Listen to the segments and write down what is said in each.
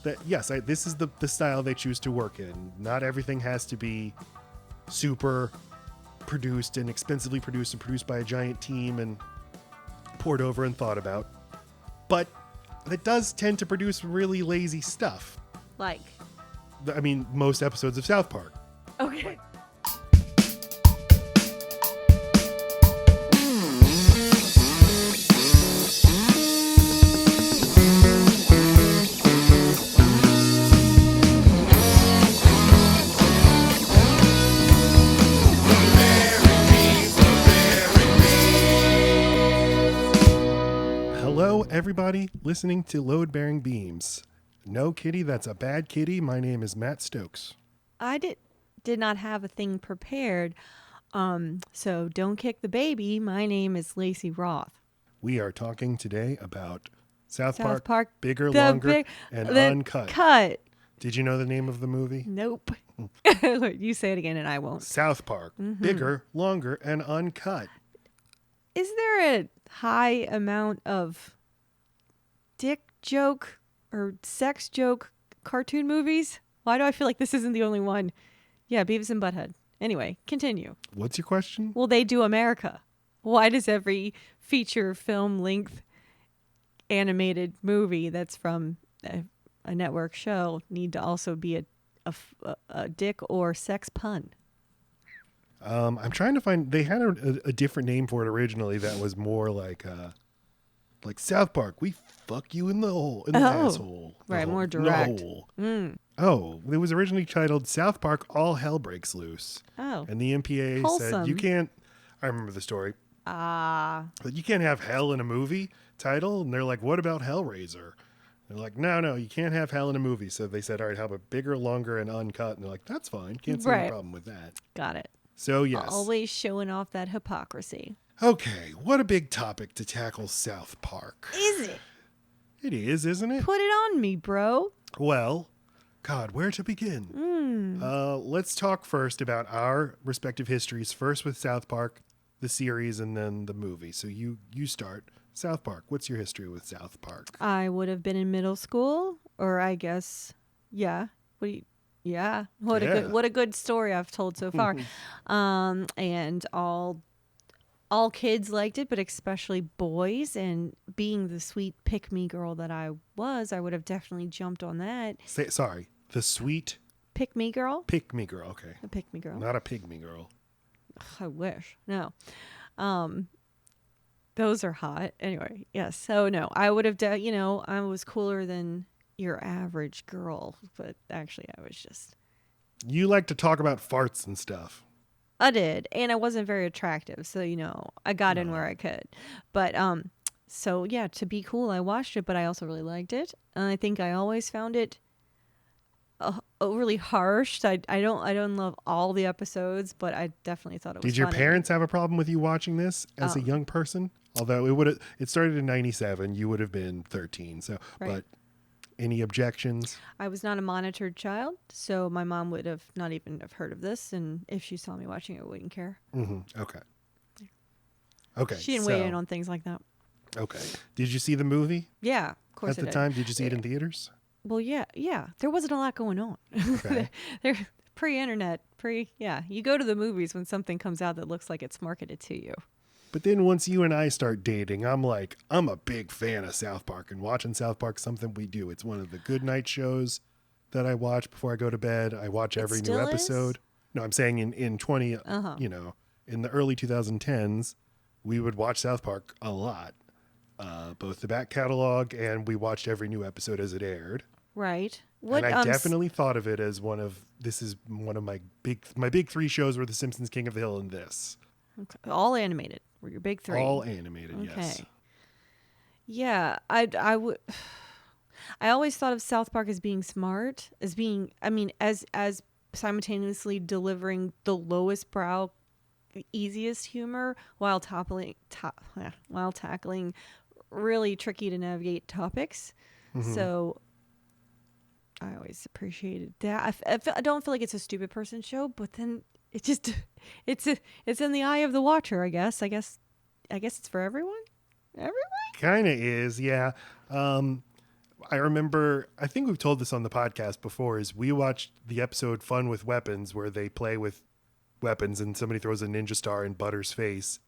that yes, this is the style they choose to work in. Not everything has to be super produced and expensively produced and produced by a giant team and poured over and thought about. But it does tend to produce really lazy stuff. Like? I mean, most episodes of South Park. Okay. Hello, everybody listening to Load Bearing Beams. No, kitty, that's a bad kitty. My name is Matt Stokes. I did not have a thing prepared. So don't kick the baby. My name is Laci Roth. We are talking today about South Park, Bigger, Longer, and Uncut. Cut. Did you know the name of the movie? Nope. You say it again and I won't. South Park, Bigger, Longer, and Uncut. Is there a high amount of dick joke or sex joke cartoon movies? Why do I feel like this isn't the only one? Yeah, Beavis and Butt-Head. Anyway, continue. What's your question? Well, they do America. Why does every feature film length animated movie that's from a network show need to also be a dick or sex pun? I'm trying to find. They had a different name for it originally that was more like South Park. We fuck you in the hole, in the asshole. Right, hole, more direct. The hole. Oh, it was originally titled South Park All Hell Breaks Loose. Oh. And the MPA said you can't. I remember the story. But you can't have hell in a movie title. And they're like, what about Hellraiser? They're like, no, you can't have hell in a movie. So they said, all right, how about Bigger, Longer, and Uncut? And they're like, that's fine. Can't see any problem with that. Got it. So, yes. Always showing off that hypocrisy. Okay, what a big topic to tackle South Park. Is it? It is, isn't it? Put it on me, bro. Well, God, where to begin? Let's talk first about our respective histories. First with South Park, the series, and then the movie. So you start. South Park, what's your history with South Park? I would have been in middle school, or I guess, yeah. What a good story I've told so far. And all kids liked it, but especially boys. And being the sweet pick-me girl that I was, I would have definitely jumped on that. The sweet pick-me girl. Pick-me girl. Okay. A pick-me girl. Not a pygmy girl. I wish. No. Those are hot. Anyway, yes. So no, I would have. I was cooler than your average girl, but actually I was just... You like to talk about farts and stuff. I did, and I wasn't very attractive, so I got in where I could. But so yeah, to be cool, I watched it, but I also really liked it. And I think I always found it overly harsh. I don't love all the episodes, but I definitely thought it was Did your funny. parents have a problem with you watching this as a young person? Although it started in 97, you would have been 13. So, right. But any objections? I was not a monitored child, so my mom would have not even have heard of this, and if she saw me watching it, wouldn't care. Mm-hmm. Okay. She didn't weigh in on things like that. Okay. Did you see the movie? Yeah, of course. At the time, did you see it in theaters? Well, yeah. There wasn't a lot going on. Okay. They're pre-internet, you go to the movies when something comes out that looks like it's marketed to you. But then once you and I start dating, I'm a big fan of South Park, and watching South Park is something we do. It's one of the good night shows that I watch before I go to bed. I watch every new episode. No, I'm saying in 20, in the early 2010s, we would watch South Park a lot. Both the back catalog, and we watched every new episode as it aired. Right. And I definitely thought of it as one of my big three shows were The Simpsons, King of the Hill, and this. Okay. All animated. Were your big three? All animated, okay. Yes. Yeah, I always thought of South Park as being smart, as simultaneously delivering the lowest brow, easiest humor while tackling really tricky to navigate topics. Mm-hmm. So I always appreciated that. I don't feel like it's a stupid person show, but then it just it's in the eye of the watcher, I guess. I guess it's for everyone. Everyone? Kind of is, yeah. I remember, I think we've told this on the podcast before, is we watched the episode Fun with Weapons where they play with weapons and somebody throws a ninja star in Butter's face.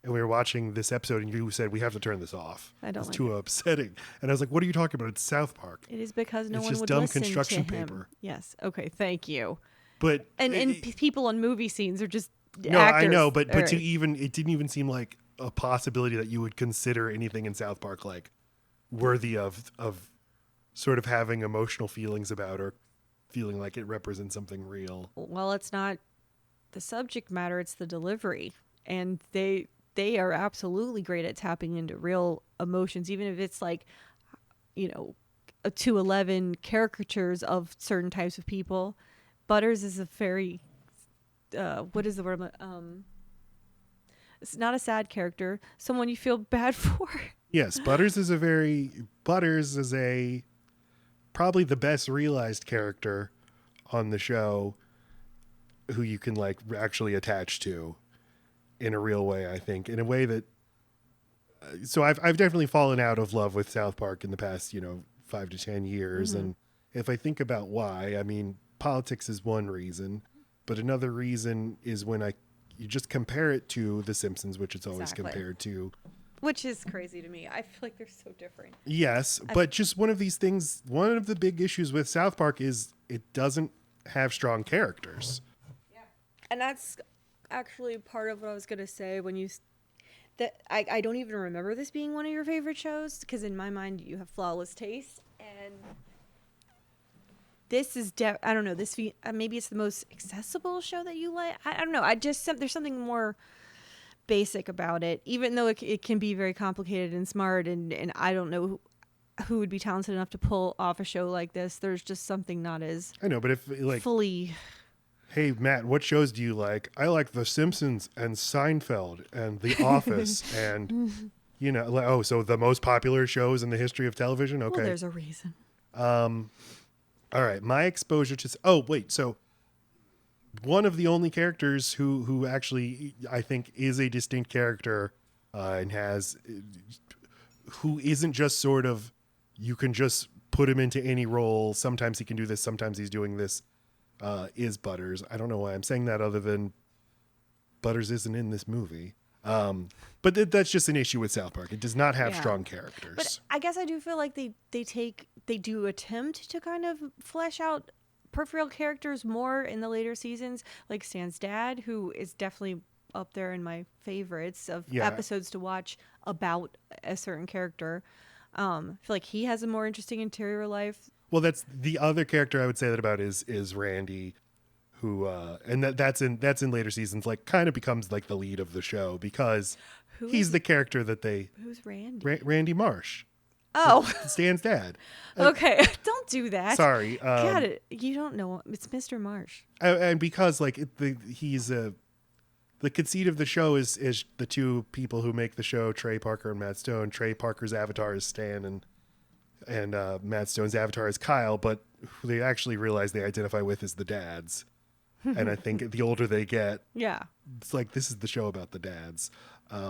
And we were watching this episode and you said, we have to turn this off. I don't It's like too upsetting. And I was like, what are you talking about? It's South Park. It is because no It's one just would dumb listen construction to him. paper. Yes. Okay. Thank you. But And people on movie scenes are just no, actors. I know, but All right. it didn't even seem like a possibility that you would consider anything in South Park like worthy of sort of having emotional feelings about or feeling like it represents something real. Well, it's not the subject matter, it's the delivery. And they are absolutely great at tapping into real emotions, even if it's like, you know, a 211 caricatures of certain types of people. Butters is a very, what is the word? It's not a sad character, someone you feel bad for. Yes, Butters is probably the best realized character on the show who you can like actually attach to in a real way, I think, in a way that so I've definitely fallen out of love with South Park in the past, 5 to 10 years. Mm-hmm. And if I think about why, I mean, politics is one reason, but another reason is when you just compare it to The Simpsons, which it's always compared to. Which is crazy to me. I feel like they're so different. Yes, but just one of these things, one of the big issues with South Park is it doesn't have strong characters. Yeah. And that's actually part of what I was going to say when I don't even remember this being one of your favorite shows, because in my mind you have flawless taste, and this is I don't know, this maybe it's the most accessible show that you like. I don't know. There's something more basic about it, even though it can be very complicated and smart, and I don't know who would be talented enough to pull off a show like this. There's just something not as I know, but if like fully. Hey, Matt, what shows do you like? I like The Simpsons and Seinfeld and The Office and, so the most popular shows in the history of television? Okay. Well, there's a reason. All right. My exposure to... So one of the only characters who actually, I think, is a distinct character and who isn't just sort of, you can just put him into any role. Sometimes he can do this. Sometimes he's doing this. Is Butters. I don't know why I'm saying that other than Butters isn't in this movie. But that's just an issue with South Park. It does not have strong characters. But I guess I do feel like they do attempt to kind of flesh out peripheral characters more in the later seasons, like Stan's dad, who is definitely up there in my favorites of episodes to watch about a certain character. I feel like he has a more interesting interior life. Well, that's the other character I would say that about is Randy, who and that's in later seasons, like kind of becomes like the lead of the show because he's the character that they. Who's Randy? Randy Marsh. Oh, Stan's dad. Okay, don't do that. Sorry, got it. You don't know it's Mr. Marsh. And because like he's the conceit of the show is the two people who make the show, Trey Parker and Matt Stone. Trey Parker's avatar is Stan and Matt Stone's avatar is Kyle, but who they actually realize they identify with is the dads. And I think the older they get, it's like this is the show about the dads.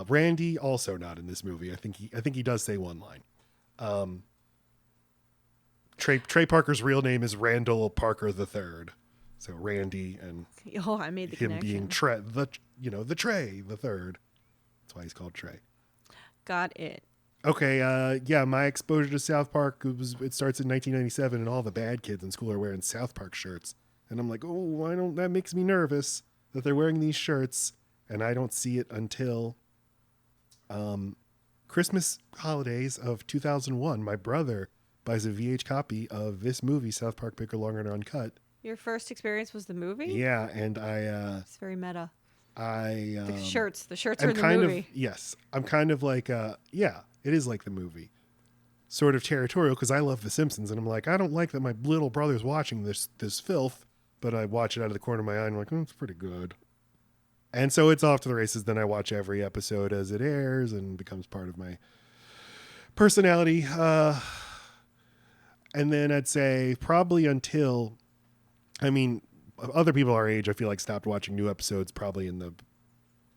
Randy also not in this movie. I think he does say one line. Trey Parker's real name is Randall Parker III. So Randy and I made the him connection. being Trey, the Trey the third. That's why he's called Trey. Got it. Okay, my exposure to South Park it starts in 1997, and all the bad kids in school are wearing South Park shirts, and I'm like, that makes me nervous that they're wearing these shirts, and I don't see it until Christmas holidays of 2001. My brother buys a VH copy of this movie, South Park Bigger, Longer, and Uncut. Your first experience was the movie? Yeah, and it's very meta. The shirts are in the movie. Yes, I'm kind of like it is like the movie, sort of territorial because I love The Simpsons, and I'm like, I don't like that my little brother's watching this filth, but I watch it out of the corner of my eye and I'm like, it's pretty good. And so it's off to the races. Then I watch every episode as it airs and becomes part of my personality. And then I'd say probably until, other people our age, I feel like stopped watching new episodes probably in the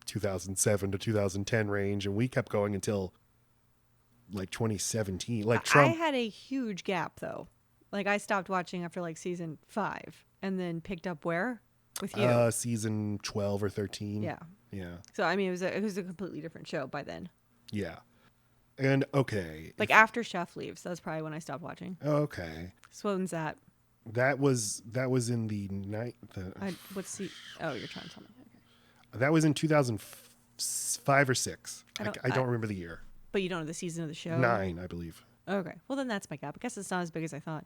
2007 to 2010 range. And we kept going until like 2017. Like I Trump. had a huge gap though. Like I stopped watching after like season 5 and then picked up where? With you. Season 12 or 13. Yeah. Yeah. So I mean it was a completely different show by then. Yeah. And okay. Like after Chef leaves, that's probably when I stopped watching. Okay. So when's that? That was in the night. What's the? Oh, you're trying to tell me. Okay. That was in 2005 or 6. I don't remember the year. But you don't know the season of the show? 9, I believe. Okay. Well, then that's my gap. I guess it's not as big as I thought.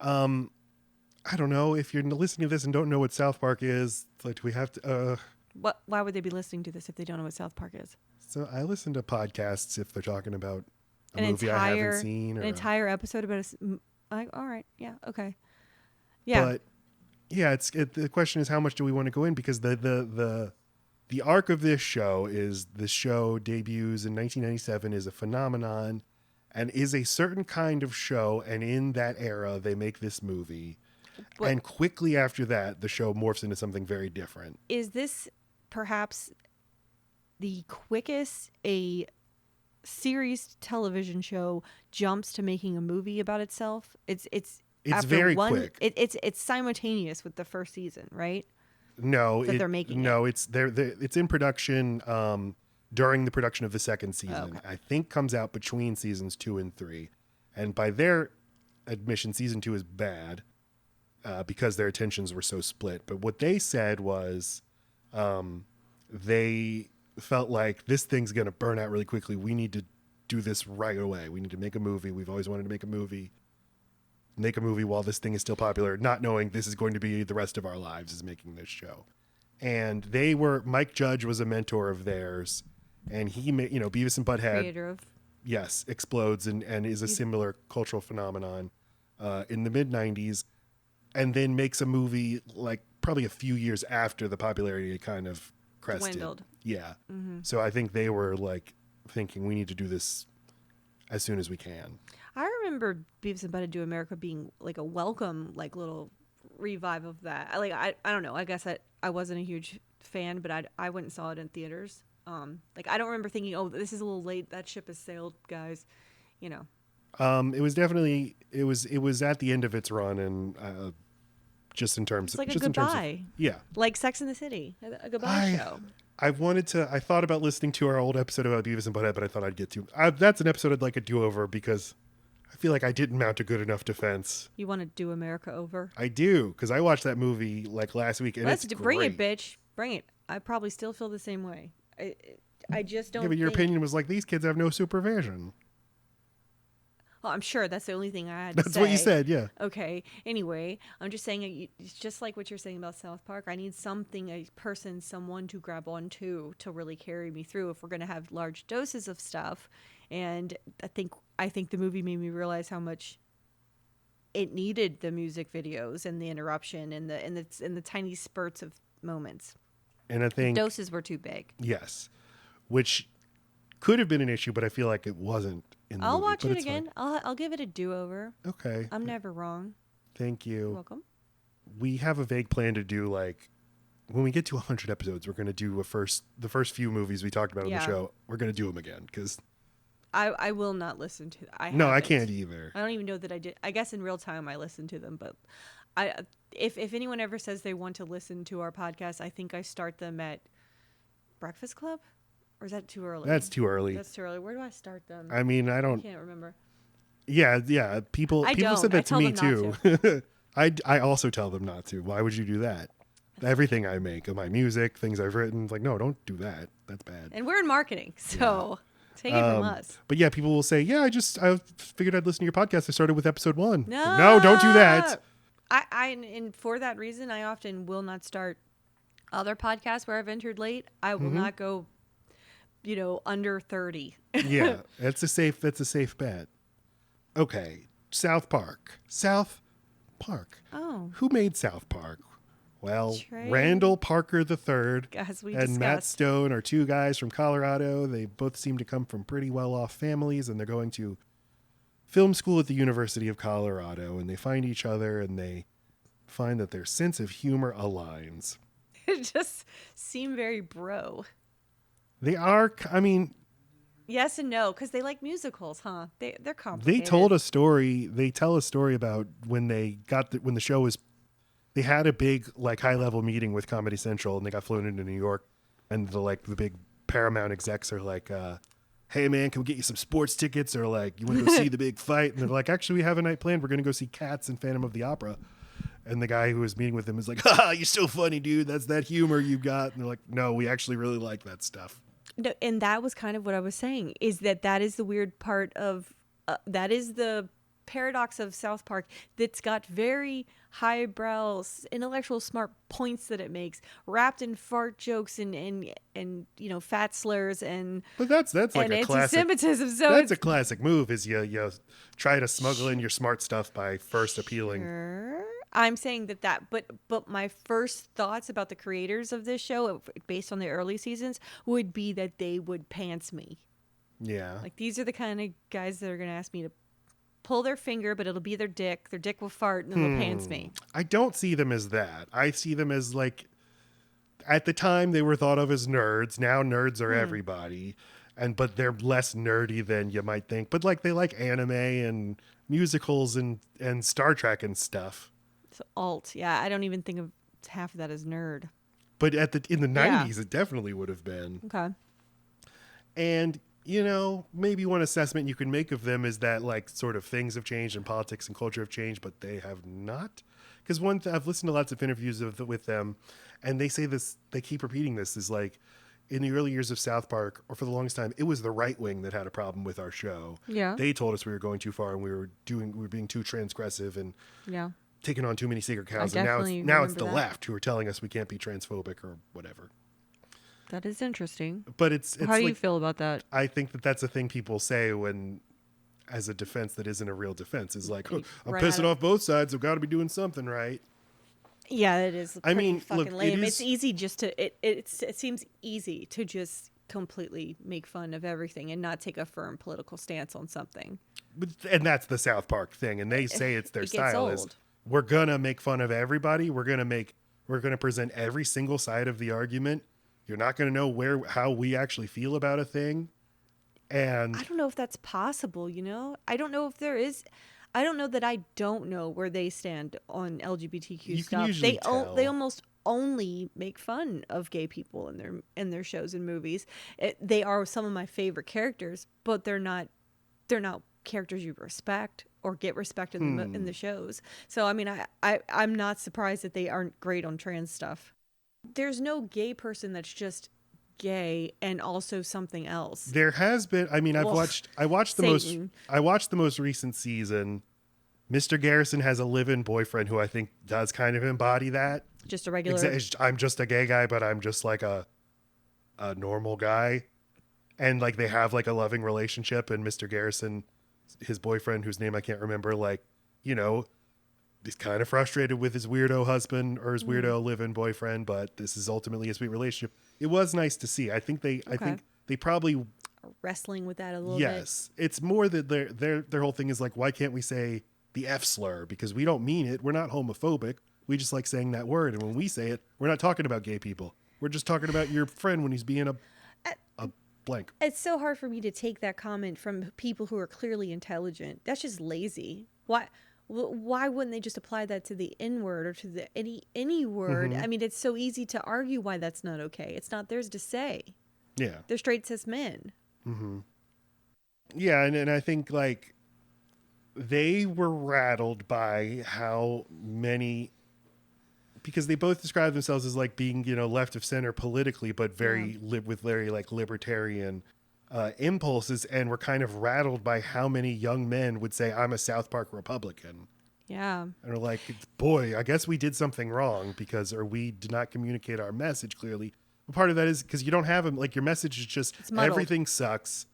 I don't know if you're listening to this and don't know what South Park is. Like, do we have to? Why would they be listening to this if they don't know what South Park is? So I listen to podcasts if they're talking about a movie I haven't seen, or an entire episode about all right, yeah, okay, yeah. But yeah, the question is how much do we want to go in, because the arc of this show is the show debuts in 1997, is a phenomenon, and is a certain kind of show, and in that era they make this movie, and quickly after that the show morphs into something very different. Is this perhaps the quickest a series television show jumps to making a movie about itself? It's very quick. It's simultaneous with the first season, right? No, they're making it's in production during the production of the second season. Okay. I think comes out between seasons 2 and 3, and by their admission, season 2 is bad because their attentions were so split. But what they said was they felt like this thing's going to burn out really quickly. We need to do this right away. We need to make a movie. We've always wanted to make a movie. Make a movie while this thing is still popular, not knowing this is going to be the rest of our lives is making this show. And Mike Judge was a mentor of theirs, and he made, Beavis and Butt-Head. Creator of. Yes, explodes and is a similar cultural phenomenon in the mid 90s, and then makes a movie like probably a few years after the popularity had kind of crested. Dwindled. Yeah. Mm-hmm. So I think they were like thinking we need to do this as soon as we can. I remember Beavis and Butt-Head Do America being like a welcome, like little revive of that. I don't know. I guess I wasn't a huge fan, but I went and saw it in theaters. Like I don't remember thinking, oh, this is a little late. That ship has sailed, guys. It was definitely it was at the end of its run, and just in terms it's like of a goodbye. Yeah, like Sex in the City, a goodbye show. I thought about listening to our old episode about Beavis and Butt-Head, but I thought I'd get to. That's an episode I'd like a do-over because I feel like I didn't mount a good enough defense. You want to do America over? I do, because I watched that movie like last week, and it's great. Bring it, bitch. Bring it. I probably still feel the same way. I just don't. Yeah, but your opinion was like, these kids have no supervision. Well, I'm sure that's the only thing I had to say. That's what you said, yeah. Okay. Anyway, I'm just saying, it's just like what you're saying about South Park. I need someone to grab onto to really carry me through if we're going to have large doses of stuff. And I think the movie made me realize how much it needed the music videos and the interruption and the tiny spurts of moments. And I think doses were too big. Yes, which could have been an issue, but I feel like it wasn't. I'll watch it again. I'll give it a do-over. Okay. I'm never wrong. Thank you. You're welcome. We have a vague plan to do, like, when we get to 100 episodes, we're going to do the first few movies we talked about on the show. We're going to do them again because I will not listen to. I can't either. I don't even know that I did. I guess in real time I listened to them, but if anyone ever says they want to listen to our podcast, I think I start them at Breakfast Club. Or is that too early? That's too early. That's too early. Where do I start them? I mean, I can't remember. Yeah. People said that to me too. I also tell them not to. Why would you do that? Everything I make, my music, things I've written, like, no, don't do that. That's bad. And we're in marketing, so take it from us. But yeah, people will say, yeah, I figured I'd listen to your podcast. I started with episode 1. No, don't do that. And for that reason, I often will not start other podcasts where I've entered late. I will not go under 30. Yeah, that's a safe bet. Okay, South Park. Oh. Who made South Park? Well, Trey. Randall Parker III As we and discussed. Matt Stone are two guys from Colorado. They both seem to come from pretty well-off families, and they're going to film school at the University of Colorado, and they find each other, and they find that their sense of humor aligns. It just seemed very bro. They are, I mean, Yes and no, because they like musicals, huh? They're They complicated. told a story. They tell a story about when they got when the show was. They had a big like high level meeting with Comedy Central, and they got flown into New York, and the big Paramount execs are like, "Hey man, can we get you some sports tickets, or like you want to go see the big fight?" And they're like, "Actually, we have a night planned. We're going to go see Cats and Phantom of the Opera." And the guy who was meeting with them is like, "Ha, you're so funny, dude. That's that humor you got." And they're like, "No, we actually really like that stuff." No, and that was kind of what I was saying, is that is the weird part of that is the paradox of South Park, that's got very highbrow, intellectual, smart points that it makes, wrapped in fart jokes and fat slurs But that's like and a classic. anti-Semitism. So That's a classic move. Is you try to smuggle in your smart stuff by first appealing. Sure. I'm saying but my first thoughts about the creators of this show, based on the early seasons, would be that they would pants me. Yeah. Like, these are the kind of guys that are going to ask me to pull their finger, but it'll be their dick. Their dick will fart and they'll pants me. I don't see them as that. I see them as like, at the time they were thought of as nerds. Now nerds are everybody. But they're less nerdy than you might think. But like, they like anime and musicals and Star Trek and stuff. So alt. Yeah, I don't even think of half of that as nerd. But in the 90s, it definitely would have been. Okay. And, maybe one assessment you can make of them is that like sort of things have changed and politics and culture have changed, but they have not. Because I've listened to lots of interviews with them, and they say this, they keep repeating this, is like, in the early years of South Park, or for the longest time, it was the right wing that had a problem with our show. Yeah. They told us we were going too far and we were being too transgressive and taking on too many sacred cows. And now it's the left who are telling us we can't be transphobic or whatever. That is interesting. But it's how do you feel about that? I think that's a thing people say as a defense that isn't a real defense, is like, I'm pissing off both sides. I've got to be doing something right. Yeah, it is. Fucking look, lame. It's easy just to it seems easy to just completely make fun of everything and not take a firm political stance on something. And that's the South Park thing, and they say it's their style is we're gonna make fun of everybody. We're gonna present every single side of the argument. You're not gonna know how we actually feel about a thing. And I don't know if that's possible. I don't know if there is. I don't know that I don't know where they stand on LGBTQ stuff. They almost only make fun of gay people in their shows and movies. They are some of my favorite characters, but they're not characters you respect or get respected in the shows. So I mean, I'm not surprised that they aren't great on trans stuff. There's no gay person that's just gay and also something else. There has been. I mean, I watched the most recent season. Mr. Garrison has a live-in boyfriend who I think does kind of embody that. Just a regular. I'm just a gay guy, but I'm just like a normal guy, and like they have like a loving relationship. And Mr. Garrison, his boyfriend, whose name I can't remember, like, he's kind of frustrated with his weirdo husband or his weirdo live-in boyfriend, but this is ultimately a sweet relationship. It was nice to see. I think they probably are wrestling with that a little bit. Yes, it's more that their whole thing is like, why can't we say the F slur? Because we don't mean it. We're not homophobic. We just like saying that word, and when we say it, we're not talking about gay people. We're just talking about your friend when he's being a blank. It's so hard for me to take that comment from people who are clearly intelligent. That's just lazy. Why wouldn't they just apply that to the N word or to the any word? I mean, it's so easy to argue why that's not okay. It's not theirs to say. Yeah. They're straight cis men. Yeah, and I think like they were rattled by how many, because they both describe themselves as like being, left of center politically, but with very like libertarian impulses, and were kind of rattled by how many young men would say, I'm a South Park Republican. Yeah. And are like, boy, I guess we did something wrong or we did not communicate our message clearly. But part of that is because you don't have them, like your message is just everything sucks.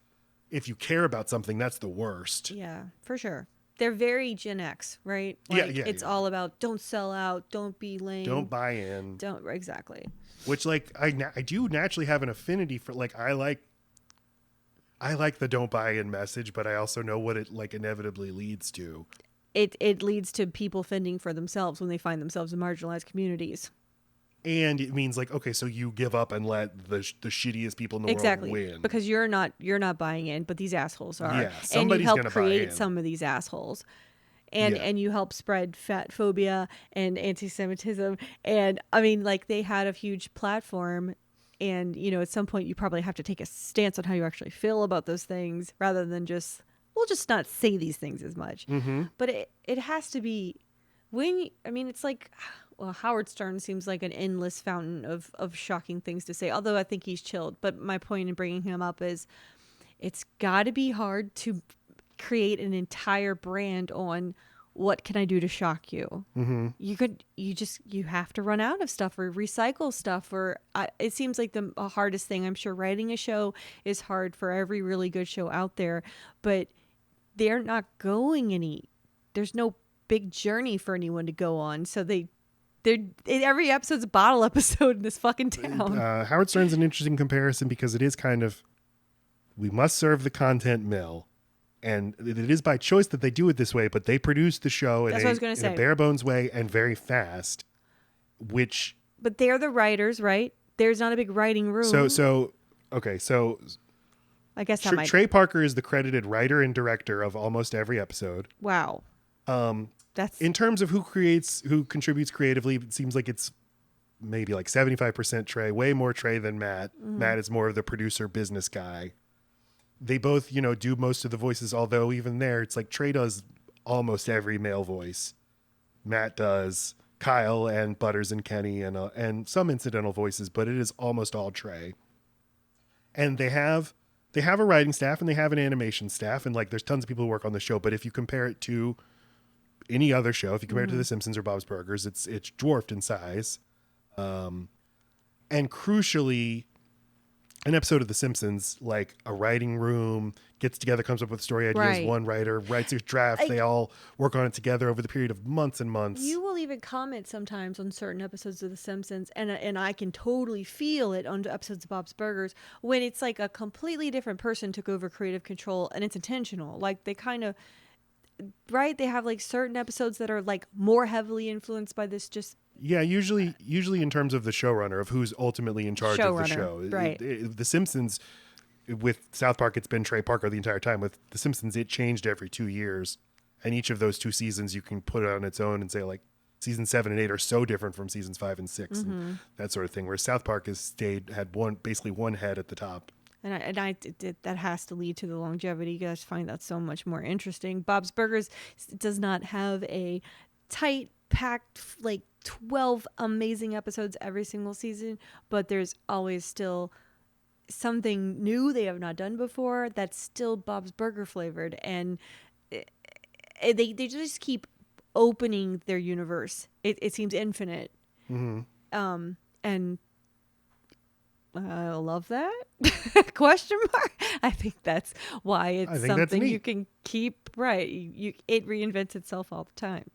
If you care about something, that's the worst. Yeah, for sure. They're very Gen X, right? Like, it's all about don't sell out, don't be lame, don't buy in. Exactly. Which like I do naturally have an affinity for, like I like the don't buy in message, but I also know what it like inevitably leads to. It leads to people fending for themselves when they find themselves in marginalized communities. And it means like, okay, so you give up and let the shittiest people in the world win. Because you're not buying in, but these assholes are. Yeah, and you help gonna create some of these assholes. And you help spread fat phobia and anti-Semitism. And I mean, like, they had a huge platform, and at some point you probably have to take a stance on how you actually feel about those things, rather than just, we'll just not say these things as much. But it has to be it's like, well, Howard Stern seems like an endless fountain of shocking things to say, although I think he's chilled. But my point in bringing him up is, it's got to be hard to create an entire brand on what can I do to shock you. You have to run out of stuff or recycle stuff, or it seems like the hardest thing. I'm sure writing a show is hard for every really good show out there, but they're not there's no big journey for anyone to go on, so every episode's a bottle episode in this fucking town. Howard Stern's an interesting comparison because it is kind of, we must serve the content mill, and it is by choice that they do it this way, but they produce the show in a bare bones way and very fast, but they're the writers, right? There's not a big writing room. So I guess Trey Parker is the credited writer and director of almost every episode. Wow. That's in terms of who contributes creatively, it seems like it's maybe like 75% Trey, way more Trey than Matt. Matt is more of the producer business guy. They both, do most of the voices, although even there, it's like Trey does almost every male voice. Matt does Kyle and Butters and Kenny and some incidental voices, but it is almost all Trey. And they have a writing staff and they have an animation staff, and like there's tons of people who work on the show, but if you compare it to any other show, if you compare it to The Simpsons or Bob's Burgers, it's dwarfed in size. And crucially, an episode of The Simpsons, like a writing room gets together, comes up with story ideas. Right. One writer writes a draft. They all work on it together over the period of months and months. You will even comment sometimes on certain episodes of The Simpsons, and I can totally feel it on episodes of Bob's Burgers, when it's like a completely different person took over creative control, and it's intentional. Like they kind of, right? They have like certain episodes that are like more heavily influenced by this just. Yeah, usually in terms of the showrunner, of who's ultimately in charge of the show. Right. The Simpsons, with South Park, it's been Trey Parker the entire time. With The Simpsons, it changed every 2 years. And each of those 2 seasons, you can put it on its own and say, like, seasons 7 and 8 are so different from seasons 5 and 6 and that sort of thing. Whereas South Park had basically one head at the top. And that has to lead to the longevity. You guys find that so much more interesting. Bob's Burgers does not have a tight, packed, like 12 amazing episodes every single season, but there's always still something new they have not done before that's still Bob's Burger flavored, and they just keep opening their universe. It seems infinite. And I love that. Question mark. I think that's why it's something you can keep, right. It reinvents itself all the time.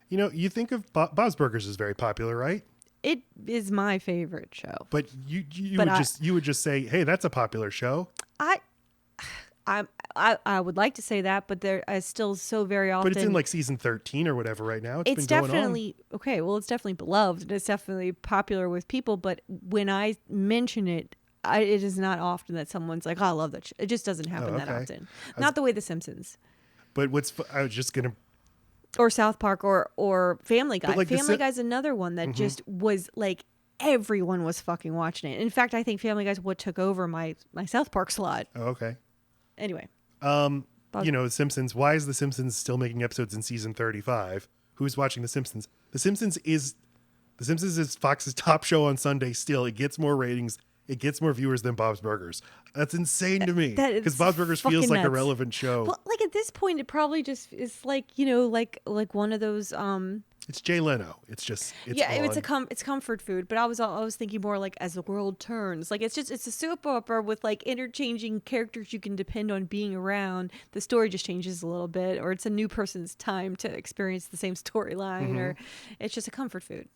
You think of Bob's Burgers is very popular, right? It is my favorite show. But you would just say, hey, that's a popular show. I would like to say that, but there is still so very often. But it's in like season 13 or whatever right now. It's definitely okay. Well, it's definitely beloved and it's definitely popular with people. But when I mention it, it is not often that someone's like, "Oh, I love that." It just doesn't happen that often. Not the way The Simpsons. But I was just gonna. Or South Park or Family Guy. Like Family Guy's another one that just was like everyone was fucking watching it. In fact, I think Family Guy's what took over my South Park slot. Oh, okay. Anyway. The Simpsons. Why is The Simpsons still making episodes in season 35? Who's watching The Simpsons? The Simpsons is Fox's top show on Sunday still. It gets more ratings. It gets more viewers than Bob's Burgers. That's insane to me. Because Bob's Burgers feels like a relevant show. Well, like at this point, it probably just is like, like one of those. It's Jay Leno. It's comfort food. But I was thinking more like as the world turns. Like it's a soap opera with like interchanging characters you can depend on being around. The story just changes a little bit, or it's a new person's time to experience the same storyline, or it's just a comfort food.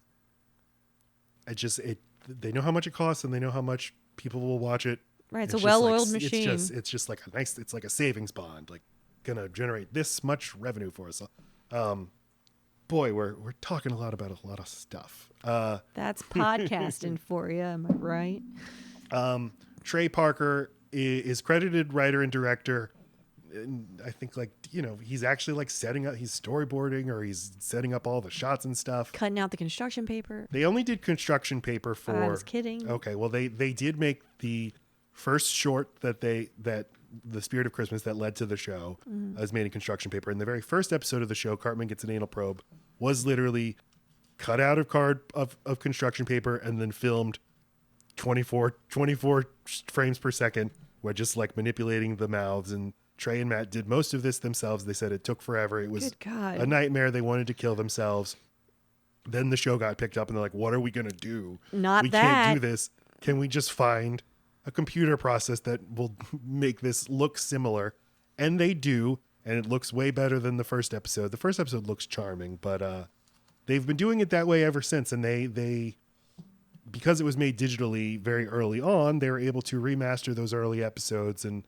They know how much it costs and they know how much people will watch it. Right, it's a well-oiled machine. It's just like it's like a savings bond, like gonna generate this much revenue for us. boy, we're talking a lot about a lot of stuff. That's podcasting for you, am I right? Trey Parker is credited writer and director. And I think he's actually setting up, he's storyboarding or he's setting up all the shots and stuff. Cutting out the construction paper. They only did construction paper for. I was kidding. Okay, well they did make the first short that the Spirit of Christmas that led to the show was made in construction paper. And the very first episode of the show, Cartman Gets an Anal Probe, was literally cut out of construction paper and then filmed 24 frames per second, where just manipulating the mouths. And Trey and Matt did most of this themselves. They said it took forever. It was a nightmare. They wanted to kill themselves. Then the show got picked up and they're like, what are we going to do? We can't do this. Can we just find a computer process that will make this look similar? And they do. And it looks way better than the first episode. The first episode looks charming, but they've been doing it that way ever since. And they because it was made digitally very early on, they were able to remaster those early episodes. And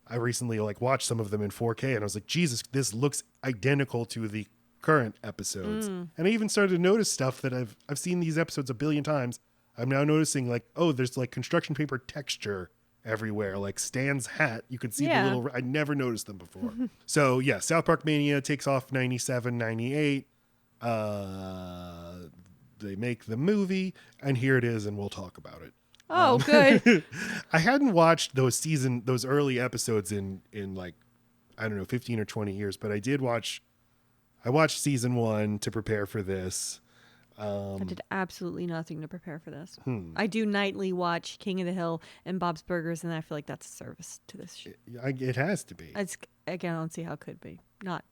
I recently watched some of them in 4K and I was like, Jesus, this looks identical to the current episodes. And I even started to notice stuff that I've seen these episodes a billion times. I'm now noticing there's construction paper texture everywhere. Stan's hat, you could see the little, I never noticed them before. So yeah, South Park Mania takes off 97, 98. They make the movie and here it is and we'll talk about it. Oh, good. I hadn't watched those early episodes in 15 or 20 years, but I watched season 1 to prepare for this. I did absolutely nothing to prepare for this. I do nightly watch King of the Hill and Bob's Burgers, and I feel like that's a service to this show. It has to be. Again, I don't see how it could be. Not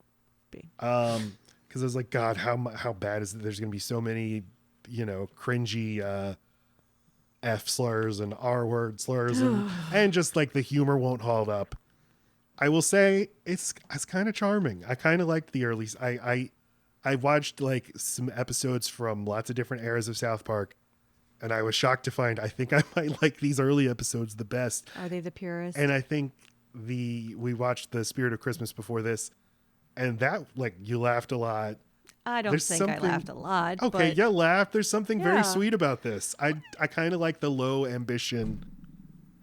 be. Because I was like, God, how bad is it? There's going to be so many, cringy F slurs and R word slurs and just the humor won't hold up. I will say it's kind of charming. I kind of liked the early. I watched some episodes from lots of different eras of South Park, and I was shocked to find I think I might like these early episodes the best. Are they the purest? And I think we watched The Spirit of Christmas before this, and that you laughed a lot. I don't think I laughed a lot. Okay, but you laughed. There's something very sweet about this. I kind of like the low ambition,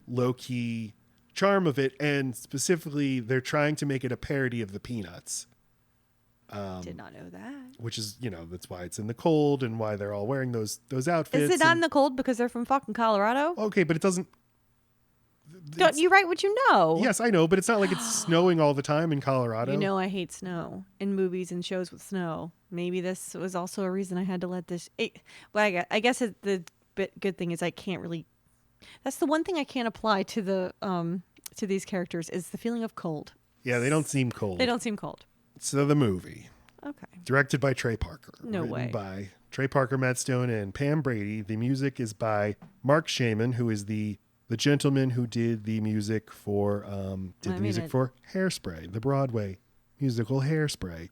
low key charm of it, and specifically they're trying to make it a parody of the Peanuts. Did not know that. Which is, that's why it's in the cold and why they're all wearing those outfits. Is it not in the cold because they're from fucking Colorado? Okay, but it doesn't. Don't you write what you know? Yes, I know, but it's not like it's snowing all the time in Colorado. I hate snow in movies and shows with snow. Maybe this was also a reason I had to let this. But I guess the good thing is I can't really. That's the one thing I can't apply to to these characters is the feeling of cold. Yeah, they don't seem cold. They don't seem cold. So the movie. Okay. Directed by Trey Parker. No way. By Trey Parker, Matt Stone, and Pam Brady. The music is by Mark Shaman, who is the gentleman who did the music for for Hairspray, the Broadway musical Hairspray.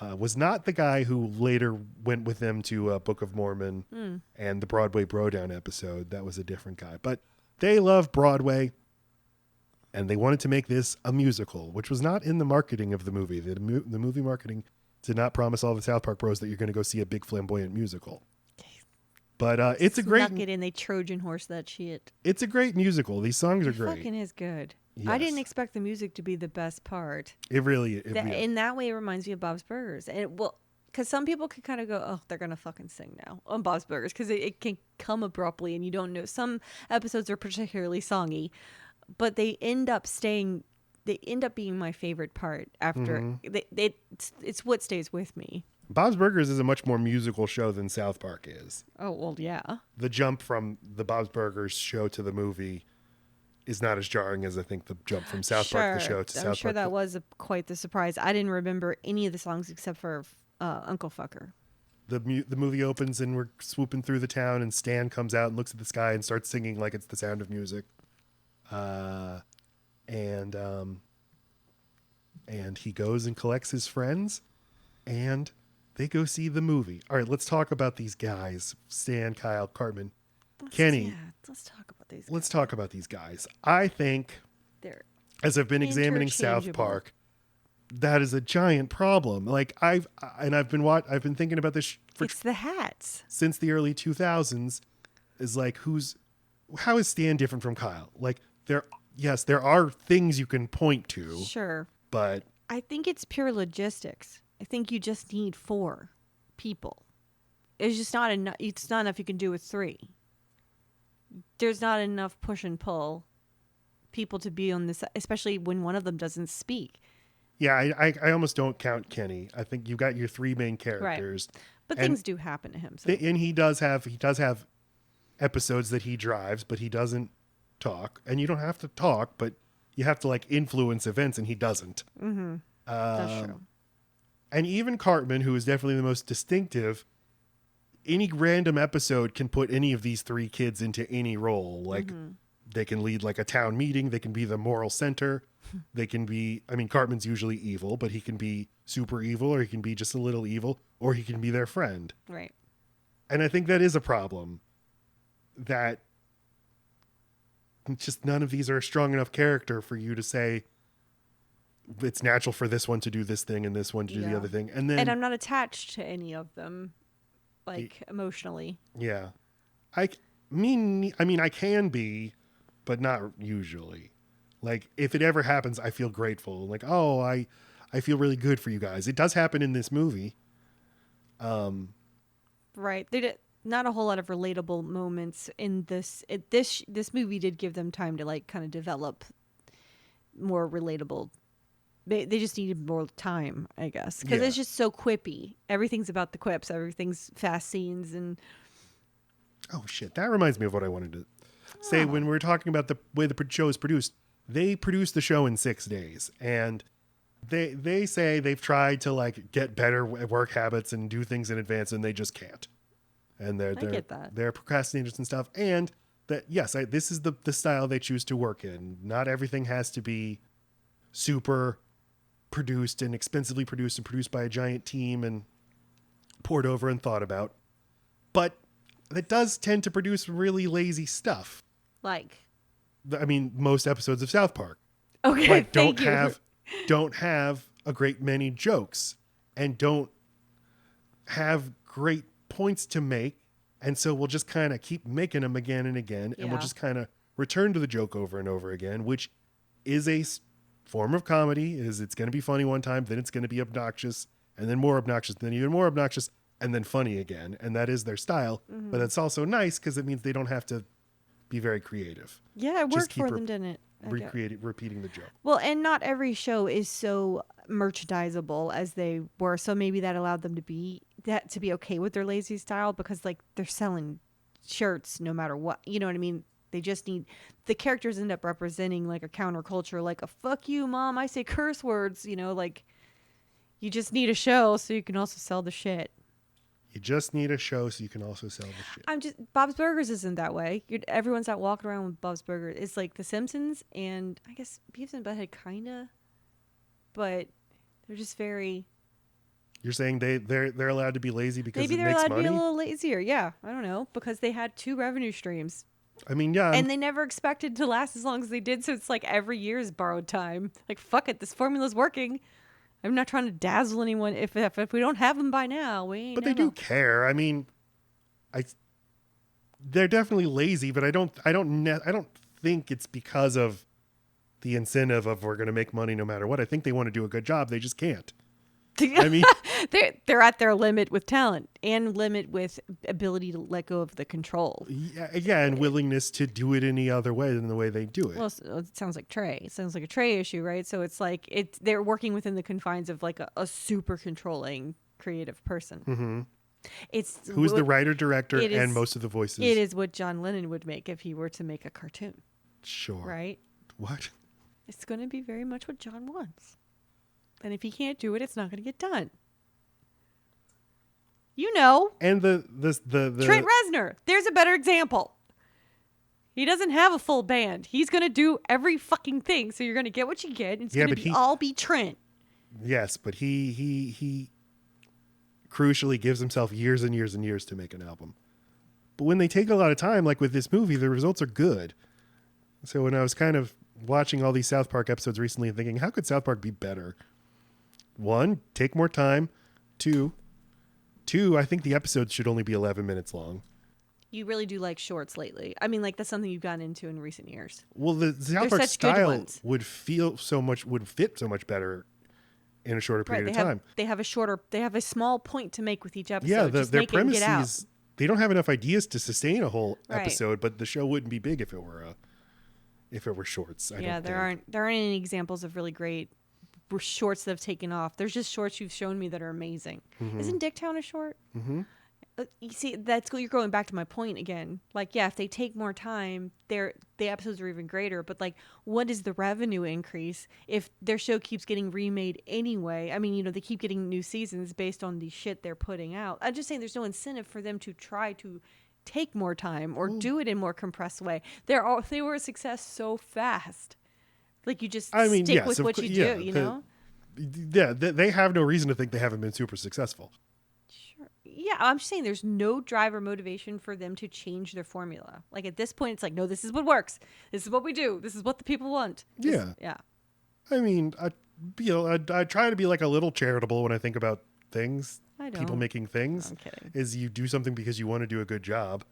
Was not the guy who later went with them to Book of Mormon and the Broadway Brodown episode. That was a different guy. But they love Broadway, and they wanted to make this a musical, which was not in the marketing of the movie. The movie marketing did not promise all the South Park bros that you're going to go see a big flamboyant musical. But it's a great. Snuck it in, they Trojan horse that shit. It's a great musical. These songs are great. Fucking is good. Yes. I didn't expect the music to be the best part. It really is. In that way, it reminds me of Bob's Burgers. And because some people could kind of go, oh, they're going to fucking sing now on Bob's Burgers. Because it can come abruptly and you don't know. Some episodes are particularly songy. But they end up being my favorite part after. It's what stays with me. Bob's Burgers is a much more musical show than South Park is. Oh, well, yeah. The jump from the Bob's Burgers show to the movie is not as jarring as I think the jump from South Park the show to South Park. I'm sure that was quite the surprise. I didn't remember any of the songs except for Uncle Fucker. The movie opens and we're swooping through the town and Stan comes out and looks at the sky and starts singing like it's The Sound of Music. And he goes and collects his friends and they go see the movie. All right, let's talk about these guys. Stan, Kyle, Cartman, Kenny. Yeah, let's talk about these guys. Let's talk about these guys. I think, They're as I've been examining South Park, that is a giant problem. Like I've been thinking about this it's the hats since the early 2000s. Is like, how is Stan different from Kyle? Like there are things you can point to. Sure. But I think it's pure logistics. I think you just need 4 people. It's just not enough. It's not enough you can do with 3. There's not enough push and pull people to be on this, especially when one of them doesn't speak. Yeah, I almost don't count Kenny. I think you got your 3 main characters. Right. But things do happen to him. So. And he does have episodes that he drives, but he doesn't talk. And you don't have to talk, but you have to like influence events, and he doesn't. Mm-hmm. That's true. And even Cartman, who is definitely the most distinctive, any random episode can put any of these 3 kids into any role. Like they can lead like a town meeting. They can be the moral center. They can be, I mean, Cartman's usually evil, but he can be super evil, or he can be just a little evil, or he can be their friend. Right. And I think that is a problem, that just none of these are a strong enough character for you to say it's natural for this one to do this thing and this one to do the other thing. And I'm not attached to any of them, like emotionally. Yeah. I mean, I can be, but not usually. Like if it ever happens, I feel grateful. Like, oh, I feel really good for you guys. It does happen in this movie. Right. They did not a whole lot of relatable moments in this. This movie did give them time to like kind of develop more relatable. They just needed more time, I guess, because it's just so quippy. Everything's about the quips. Everything's fast scenes and. Oh shit! That reminds me of what I wanted to say when we were talking about the way the show is produced. They produced the show in 6 days, and they say they've tried to like get better work habits and do things in advance, and they just can't. And they're procrastinators and stuff. And that this is the style they choose to work in. Not everything has to be super produced and expensively produced and produced by a giant team and poured over and thought about. But it does tend to produce really lazy stuff. Like, I mean, most episodes of South Park. Okay, like, don't have a great many jokes and don't have great points to make. And so we'll just kind of keep making them again and again. And we'll just kind of return to the joke over and over again, which is a form of comedy. It's going to be funny one time, then it's going to be obnoxious, and then more obnoxious, then even more obnoxious, and then funny again. And that is their style. Mm-hmm. But it's also nice because it means they don't have to be very creative. Yeah, it worked for them, didn't it? Repeating the joke. Well, and not every show is so merchandisable as they were. So maybe that allowed them to be okay with their lazy style, because like they're selling shirts no matter what. You know what I mean? They just need, the characters end up representing like a counterculture, like a fuck you, mom, I say curse words, you know, like you just need a show so you can also sell the shit. You just need a show so you can also sell the shit. Bob's Burgers isn't that way. Everyone's out walking around with Bob's Burgers. It's like The Simpsons and I guess Beavis and Butt-Head kinda, but they're just very. You're saying they're allowed to be lazy because maybe it they're makes allowed money? to be a little lazier. Yeah, I don't know, because they had 2 revenue streams. I mean, yeah. And they never expected to last as long as they did, so it's like every year is borrowed time. Like, fuck it, this formula's working. I'm not trying to dazzle anyone. If we don't have them by now, we ain't. But they do care. I mean, they're definitely lazy, but I don't think it's because of the incentive of we're going to make money no matter what. I think they want to do a good job. They just can't. I mean, they're at their limit with talent and limit with ability to let go of the control. Yeah, and willingness to do it any other way than the way they do it. Well, it sounds like Trey. It sounds like a Trey issue, right? So it's like they're working within the confines of like a super controlling creative person. Mm-hmm. Who's the writer, director, and most of the voices. It is what John Lennon would make if he were to make a cartoon. Sure. Right? What? It's going to be very much what John wants. And if he can't do it, it's not going to get done. You know. And the Trent Reznor. There's a better example. He doesn't have a full band. He's going to do every fucking thing. So you're going to get what you get. And it's going to all be Trent. Yes, but he crucially gives himself years and years and years to make an album. But when they take a lot of time, like with this movie, the results are good. So when I was kind of watching all these South Park episodes recently and thinking, how could South Park be better? one, take more time. Two, I think the episodes should only be 11 minutes long. You really do like shorts lately. I mean, like that's something you've gotten into in recent years. Well, the South Park style would fit so much better in a shorter period of time. They have a small point to make with each episode. Yeah, Just their make it and get out. premises, they don't have enough ideas to sustain a whole episode, but the show wouldn't be big if it were shorts. There aren't any examples of really great shorts that have taken off. There's just shorts you've shown me that are amazing. Mm-hmm. Isn't Dicktown a short? Mm-hmm. You see, you're going back to my point again. Like, yeah, if they take more time, the episodes are even greater. But like, what is the revenue increase if their show keeps getting remade anyway? I mean, they keep getting new seasons based on the shit they're putting out. I'm just saying, there's no incentive for them to try to take more time or do it in a more compressed way. They were a success so fast. Like, you just stick with what you do. You know? Yeah, they have no reason to think they haven't been super successful. Yeah, I'm just saying there's no drive or motivation for them to change their formula. Like at this point, it's like, no, this is what works. This is what we do. This is what the people want. Yeah. I mean, I try to be like a little charitable when I think about things. I don't. People making things. I'm kidding. Is you do something because you want to do a good job.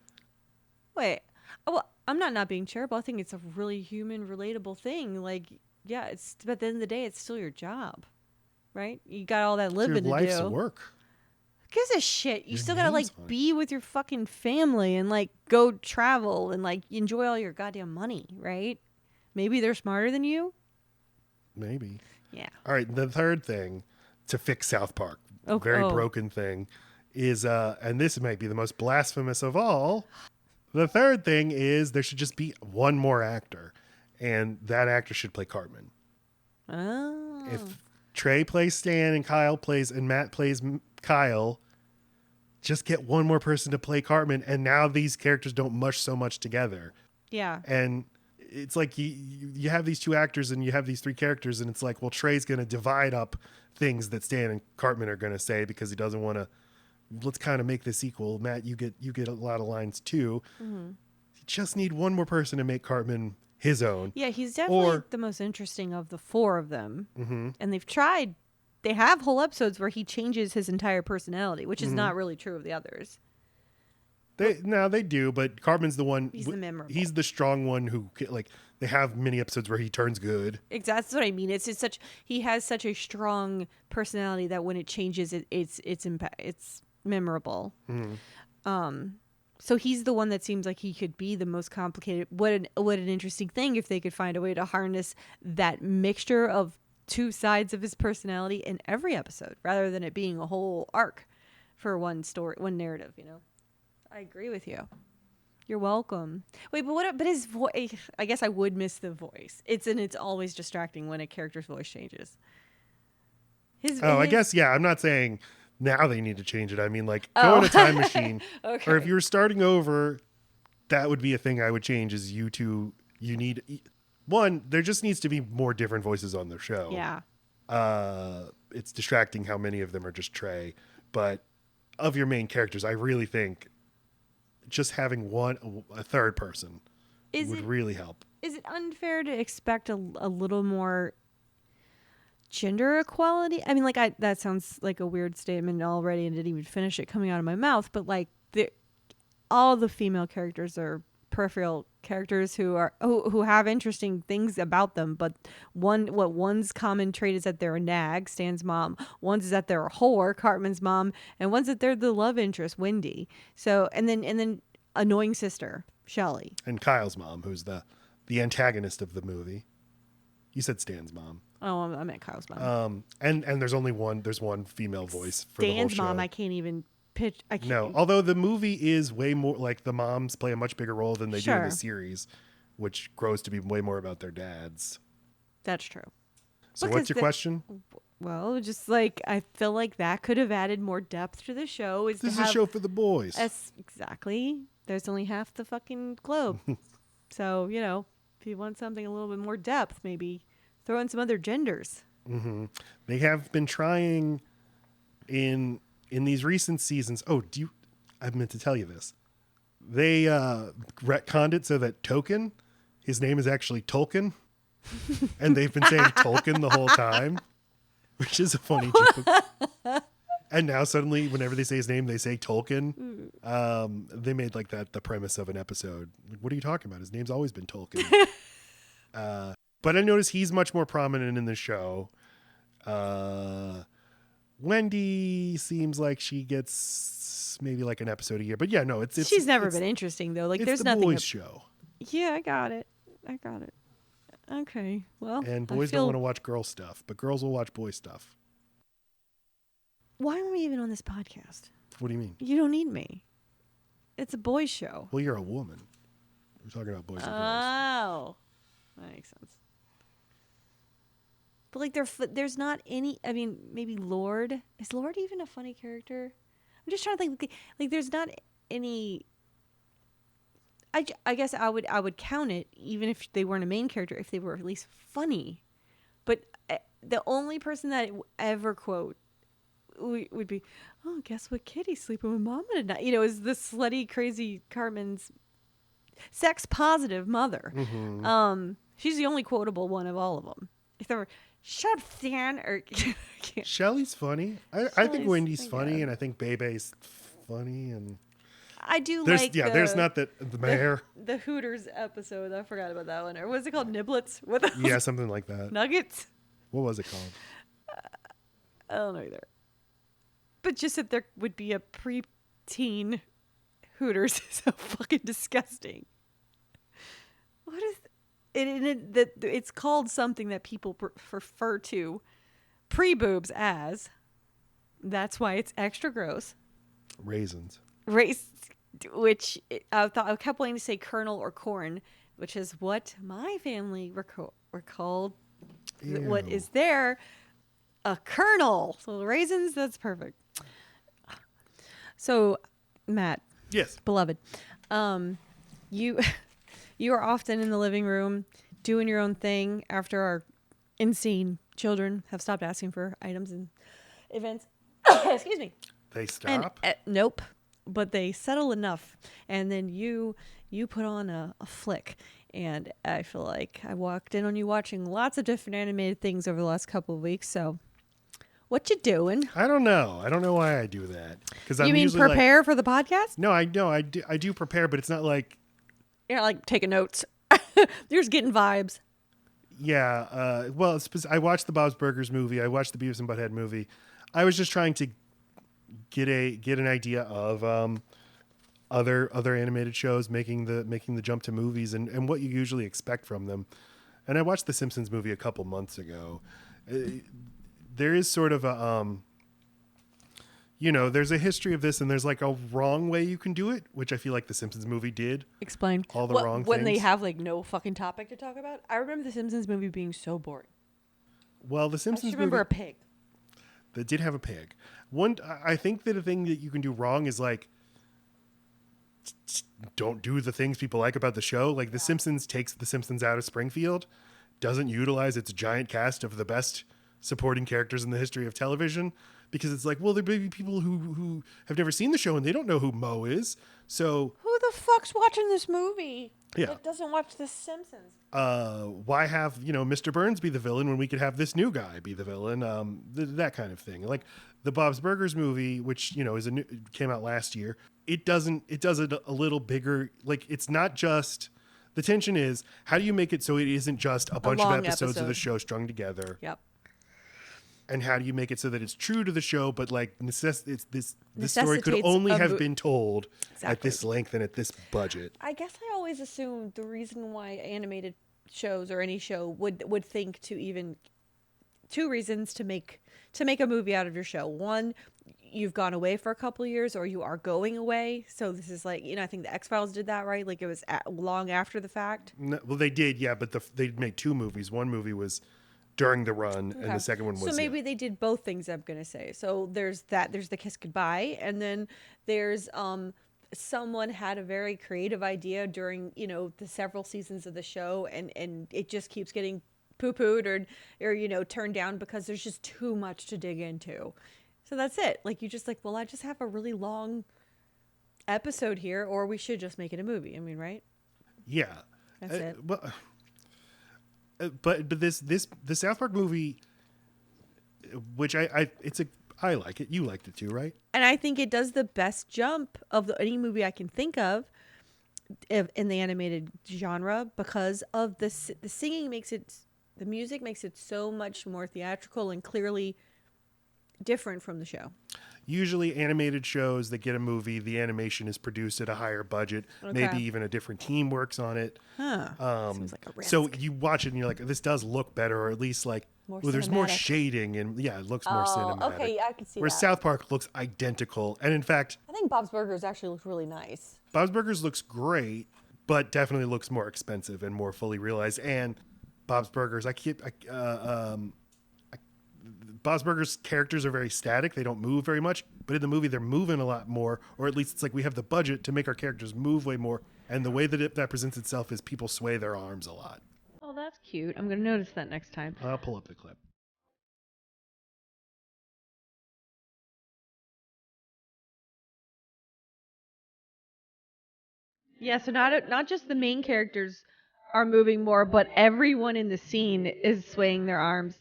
Wait. Well, I'm not being charitable. I think it's a really human, relatable thing. Like, yeah, but at the end of the day, it's still your job, right? You got all that living to do. Life's work. Who gives a shit? You still gotta be with your fucking family and go travel and enjoy all your goddamn money, right? Maybe they're smarter than you. Maybe. Yeah. All right. The third thing to fix South Park, broken thing, is and this might be the most blasphemous of all. The third thing is there should just be one more actor, and that actor should play Cartman. Oh. If Trey plays Stan and Matt plays Kyle, just get one more person to play Cartman, and now these characters don't mush so much together. Yeah. And it's like you have these two actors and you have these three characters, and it's like, well, Trey's going to divide up things that Stan and Cartman are going to say because he doesn't want to. Let's kind of make this equal. Matt, you get a lot of lines too. Mm-hmm. You just need one more person to make Cartman his own. Yeah, he's definitely the most interesting of the four of them. Mm-hmm. And they've tried. They have whole episodes where he changes his entire personality, which is not really true of the others. They do, but Cartman's the one. He's the memorable. He's the strong one who they have many episodes where he turns good. Exactly, that's what I mean. He has such a strong personality that when it changes, it's memorable. Mm-hmm. So he's the one that seems like he could be the most complicated. What an interesting thing if they could find a way to harness that mixture of two sides of his personality in every episode, rather than it being a whole arc for one story, one narrative. I agree with you. You're welcome. Wait, but his voice, I guess I would miss the voice. It's always distracting when a character's voice changes. I guess, yeah, I'm not saying now they need to change it. I mean, go in a time machine. Okay. Or if you were starting over, that would be a thing I would change is you need, one, there just needs to be more different voices on the show. Yeah. It's distracting how many of them are just Trey. But of your main characters, I really think just having a third person would really help. Is it unfair to expect a little more gender equality? I mean, that sounds like a weird statement already and didn't even finish it coming out of my mouth, but all the female characters are peripheral characters who have interesting things about them, but one's common trait is that they're a nag, Stan's mom, one's is that they're a whore, Cartman's mom, and one's that they're the love interest, Wendy. So and then annoying sister, Shelley. And Kyle's mom, who's the antagonist of the movie. You said Stan's mom. Oh, I meant Kyle's mom. And there's one female voice for the whole show. Stan's mom, I can't even pitch. I can't. No, although the movie is way more the moms play a much bigger role than they do in the series, which grows to be way more about their dads. That's true. So what's your question? Well, just I feel like that could have added more depth to the show. This is a show for the boys. Exactly. There's only half the fucking globe. So, if you want something a little bit more depth, maybe throw in some other genders. Mm-hmm. They have been trying in these recent seasons. Oh, I meant to tell you this. They retconned it so that Token, his name is actually Tolkien. And they've been saying Tolkien the whole time. which is a funny joke. And now suddenly, whenever they say his name, they say Tolkien. They made like that the premise of an episode. Like, what are you talking about? His name's always been Tolkien. But I notice he's much more prominent in the show. Wendy seems like she gets maybe like an episode a year. But yeah, no, it's she's never been interesting though. Like it's there's the nothing. boys show. Yeah, I got it. Okay, well. And boys don't want to watch girl stuff, but girls will watch boy stuff. Why am I even on this podcast? What do you mean? You don't need me. It's a boys show. Well, you're a woman. We're talking about boys and girls. Oh, that makes sense. But like, there's not any. I mean, maybe Lord. Is Lord even a funny character? I'm just trying to think. Like, there's not any. I guess I would count it even if they weren't a main character if they were at least funny. But the only person that I ever quote would be, oh, guess what? Kitty's sleeping with Mama tonight. You know, is the slutty, crazy Carmen's sex positive mother. Mm-hmm. She's the only quotable one of all of them. If there were shut down or Shelly's funny. I think Wendy's funny, and I think Bebe's funny, and I do there's, like there's not the mayor. The Hooters episode. I forgot about that one. Or was it called Niblets? Yeah, something like that. Nuggets. What was it called? I don't know either. But just that there would be a pre-teen Hooters is so fucking disgusting. What is it? It's called something that people refer to pre-boobs as. That's why it's extra gross. Raisins. Which I kept wanting to say kernel or corn, which is what my family were called. Ew. What is there? A kernel. So raisins, that's perfect. So, Matt. Yes. Beloved. You are often in the living room doing your own thing after our insane children have stopped asking for items and events. Excuse me. They stop? Nope. But they settle enough. And then you put on a flick. And I feel like I walked in on you watching lots of different animated things over the last couple of weeks. So what you doing? I don't know. I don't know why I do that. You mean prepare for the podcast? No, I do prepare, but it's not like you're not like taking notes. You're just getting vibes. Yeah. Well, I watched the Bob's Burgers movie. I watched the Beavis and Butt-Head movie. I was just trying to get an idea of other animated shows making the jump to movies and what you usually expect from them. And I watched the Simpsons movie a couple months ago. There is sort of a there's a history of this, and there's like a wrong way you can do it, which I feel like the Simpsons movie did. Explain. All the wrong when things. They have like no fucking topic to talk about. I remember the Simpsons movie being so boring. Well, the Simpsons I remember movie, a pig. That did have a pig. I think that a thing that you can do wrong is like don't do the things people like about the show. Like The Simpsons takes The Simpsons out of Springfield, doesn't utilize its giant cast of the best supporting characters in the history of television, because it's like, well, there may be people who have never seen the show and they don't know who Moe is. So who the fuck's watching this movie? Yeah. That doesn't watch The Simpsons. Why have Mr. Burns be the villain when we could have this new guy be the villain? That kind of thing. Like the Bob's Burgers movie, which came out last year. It does it a little bigger. Like it's not just the tension is how do you make it so it isn't just a bunch of episodes of the show strung together. Yep. And how do you make it so that it's true to the show, but like this story could only have been told at this length and at this budget? I guess I always assumed the reason why animated shows or any show would think to even two reasons to make a movie out of your show. One, you've gone away for a couple of years, or you are going away. So this is like I think the X-Files did that, right? Like it was long after the fact. No, well, they did, yeah, but they made two movies. One movie was during the run, and the second one was. So maybe they did both things. I'm gonna say. So there's that. There's the kiss goodbye, and then there's someone had a very creative idea during the several seasons of the show, and it just keeps getting poo-pooed or turned down because there's just too much to dig into. So that's it. Like you just like, well, I just have a really long episode here, or we should just make it a movie. I mean, right? Yeah, that's it. But the South Park movie, which I like it. You liked it too, right? And I think it does the best jump of any movie I can think of in the animated genre because of the singing the music makes it so much more theatrical and clearly different from the show. Usually animated shows that get a movie, the animation is produced at a higher budget. Okay. Maybe even a different team works on it. Seems like a risk. So you watch it and you're like, this does look better, or at least like, there's more shading and it looks more cinematic. Okay, I can see Whereas that. South Park looks identical. And in fact, I think Bob's Burgers actually looks really nice. Bob's Burgers looks great, but definitely looks more expensive and more fully realized. And Bob's Burgers, Bob's Burgers characters are very static. They don't move very much, but in the movie they're moving a lot more, or at least it's like we have the budget to make our characters move way more. And the way that that presents itself is people sway their arms a lot. Oh, that's cute. I'm going to notice that next time. I'll pull up the clip. Yeah, so not just the main characters are moving more, but everyone in the scene is swaying their arms.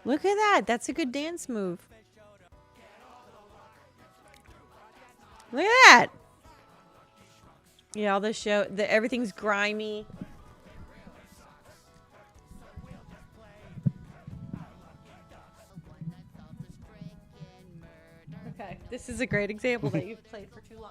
Look at that. That's a good dance move. Look at that. Yeah, all the show, everything's grimy. Okay, this is a great example that you've played for too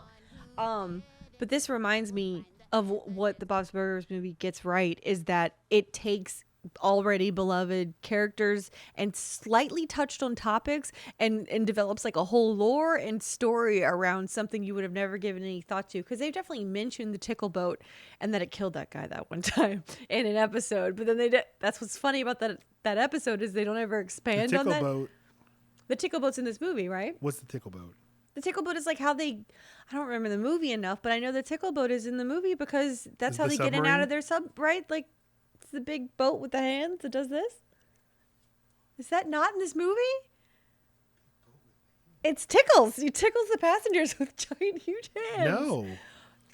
long. But this reminds me of what the Bob's Burgers movie gets right, is that it takes already beloved characters and slightly touched on topics and develops like a whole lore and story around something you would have never given any thought to, because they've definitely mentioned the tickle boat and that it killed that guy that one time in an episode, but then that's what's funny about that episode is they don't ever expand on that. The tickle boat's in this movie, right? What's the tickle boat? The tickle boat is like how I don't remember the movie enough, but I know the tickle boat is in the movie because that's how they get in and out of their right? Like, it's the big boat with the hands that does this. Is that not in this movie? It's Tickles. He tickles the passengers with giant, huge hands. No.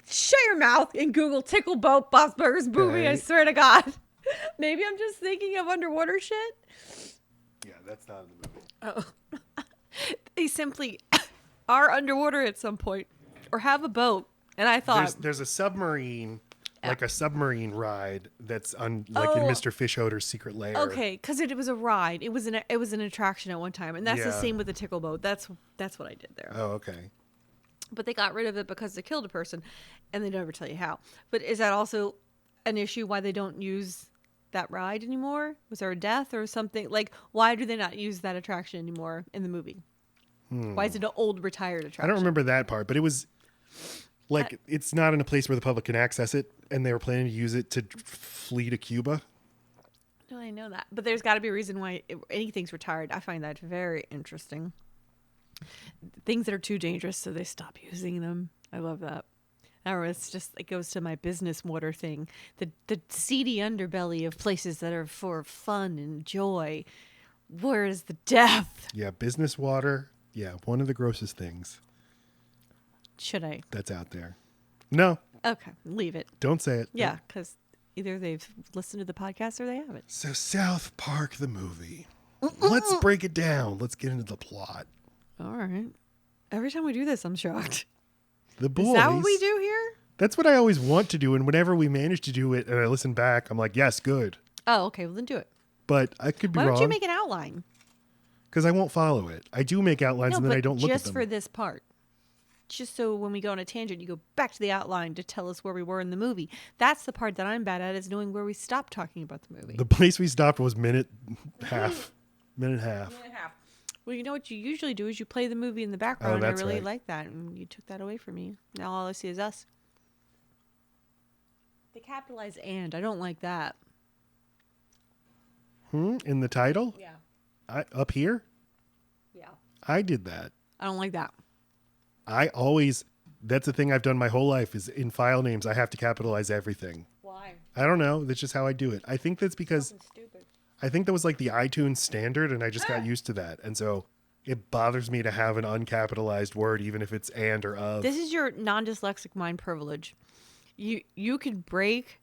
Shut your mouth and Google tickle boat Bob's Burgers movie. Okay. I swear to God. Maybe I'm just thinking of underwater shit. Yeah, that's not in the movie. Oh. They simply are underwater at some point or have a boat. And I thought there's a submarine, like a submarine ride that's in Mr. Fishoder's secret lair. Okay, because it was a ride. It was an attraction at one time, and that's the same with the tickle boat. That's what I did there. Oh, okay. But they got rid of it because they killed a person, and they never tell you how. But is that also an issue why they don't use that ride anymore? Was there a death or something? Like, why do they not use that attraction anymore in the movie? Why is it an old retired attraction? I don't remember that part, but it was like it's not in a place where the public can access it, and they were planning to use it to flee to Cuba. No, I know that, but there's got to be a reason why anything's retired. I find that very interesting. Things that are too dangerous, so they stop using them. I love that. Or it's just, it goes to my business water thing. The seedy underbelly of places that are for fun and joy. Where is the death? Yeah, business water. Yeah, one of the grossest things. Should I? That's out there. No. Okay, leave it. Don't say it. Yeah, because either they've listened to the podcast or they haven't. So South Park the movie. Let's break it down. Let's get into the plot. All right. Every time we do this, I'm shocked. The boys. Is that what we do here? That's what I always want to do, and whenever we manage to do it and I listen back, I'm like, yes, good. Oh, okay, well then do it. But I could be wrong. Why don't you make an outline? Because I won't follow it. I do make outlines and then I don't look at them. Just for this part. Just so when we go on a tangent, you go back to the outline to tell us where we were in the movie. That's the part that I'm bad at, is knowing where we stopped talking about the movie. The place we stopped was minute and a half. Well, you know what you usually do is you play the movie in the background. Oh, that's I really right. like that, and you took that away from me. Now all I see is us. They capitalize "and." I don't like that. In the title? Yeah. Up here? Yeah. I did that. I don't like that. That's the thing I've done my whole life, is in file names, I have to capitalize everything. Why? I don't know. That's just how I do it. I think that's because Stupid. I think that was like the iTunes standard, and I just got used to that. And so it bothers me to have an uncapitalized word, even if it's and or of. This is your non-dyslexic mind privilege. You could break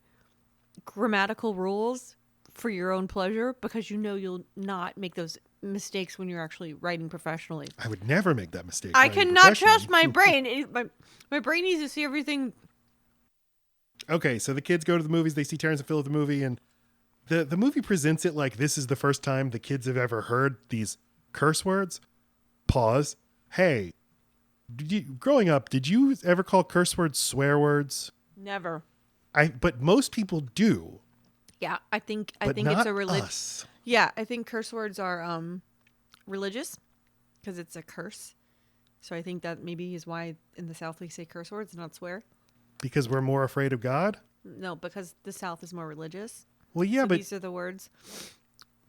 grammatical rules for your own pleasure because you know you'll not make those mistakes when you're actually writing professionally. I would never make that mistake. I cannot trust my brain. My brain needs to see everything. Okay, so the kids go to the movies. They see Terrence and Phil at the movie, and the movie presents it like this is the first time the kids have ever heard these curse words. Pause. Hey, growing up, did you ever call curse words swear words? Never. But most people do. Yeah, I think But it's not a religion. us. Yeah, I think curse words are religious because it's a curse. So I think that maybe is why in the South we say curse words, not swear. Because we're more afraid of God? No, because the South is more religious. Well, yeah, so but these are the words.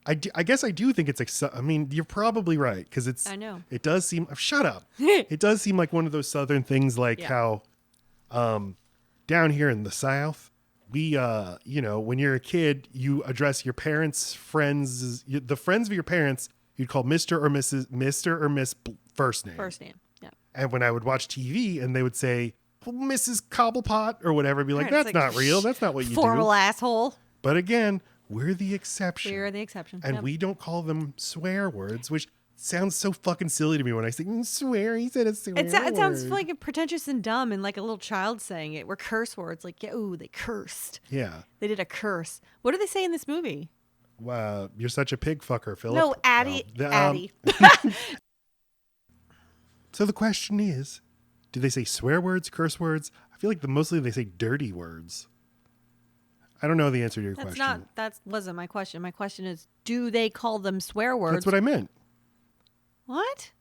I guess I do think it's. I mean, you're probably right because it's. I know. It does seem. Shut up. It does seem like one of those Southern things, like how, down here in the South, we, when you're a kid, you address your parents, friends, the friends of your parents. You'd call Mr. or Mrs. Mr. or Miss first name. First name. Yeah. And when I would watch TV, and they would say, well, Mrs. Cobblepot or whatever, I'd be like, Parents, that's not real. That's not what you formal do. asshole. But again, we're the exception. We're the exception. And we don't call them swear words, which sounds so fucking silly to me when I say swear. He said a swear It sounds word. like pretentious and dumb and like a little child saying it. We're curse words. Like, yeah, ooh, they cursed. Yeah. They did a curse. What do they say in this movie? Wow, you're such a pig fucker, Philip. No, Addie. Addie. So the question is, do they say swear words, curse words? I feel like mostly they say dirty words. I don't know the answer to your question. That wasn't my question. My question is, do they call them swear words? That's what I meant. What?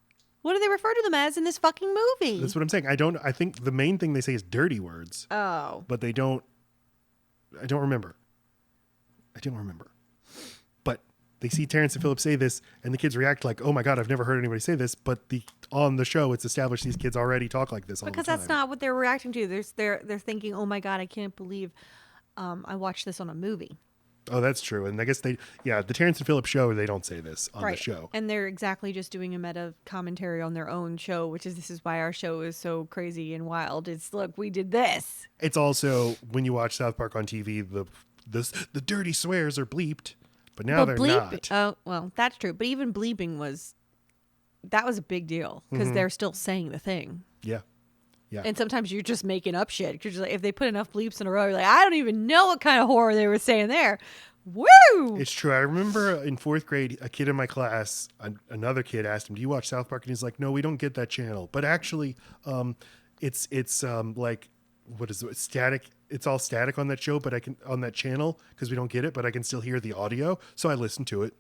What do they refer to them as in this fucking movie? That's what I'm saying. I think the main thing they say is dirty words. Oh. But I don't remember. But they see Terrence and Philip say this, and the kids react like, oh my God, I've never heard anybody say this. But on the show, it's established these kids already talk like this all the time. Because that's not what they're reacting to. They're thinking, oh my God, I can't believe I watched this on a movie. Oh, that's true. And I guess the Terrence and Philip show, they don't say this on the show. And they're exactly just doing a meta commentary on their own show, which is, this is why our show is so crazy and wild. It's, look, we did this. It's also, when you watch South Park on TV, the dirty swears are bleeped, but now they're not. Oh, well, that's true. But even bleeping was a big deal because they're still saying the thing. Yeah. Yeah. And sometimes you're just making up shit. Because like, if they put enough bleeps in a row, you're like, I don't even know what kind of horror they were saying there. Woo! It's true. I remember in 4th grade, a kid in my class, another kid asked him, do you watch South Park? And he's like, no, we don't get that channel. But actually, it's like, what is it? Static. It's all static on that show, but on that channel, because we don't get it, but I can still hear the audio. So I listen to it.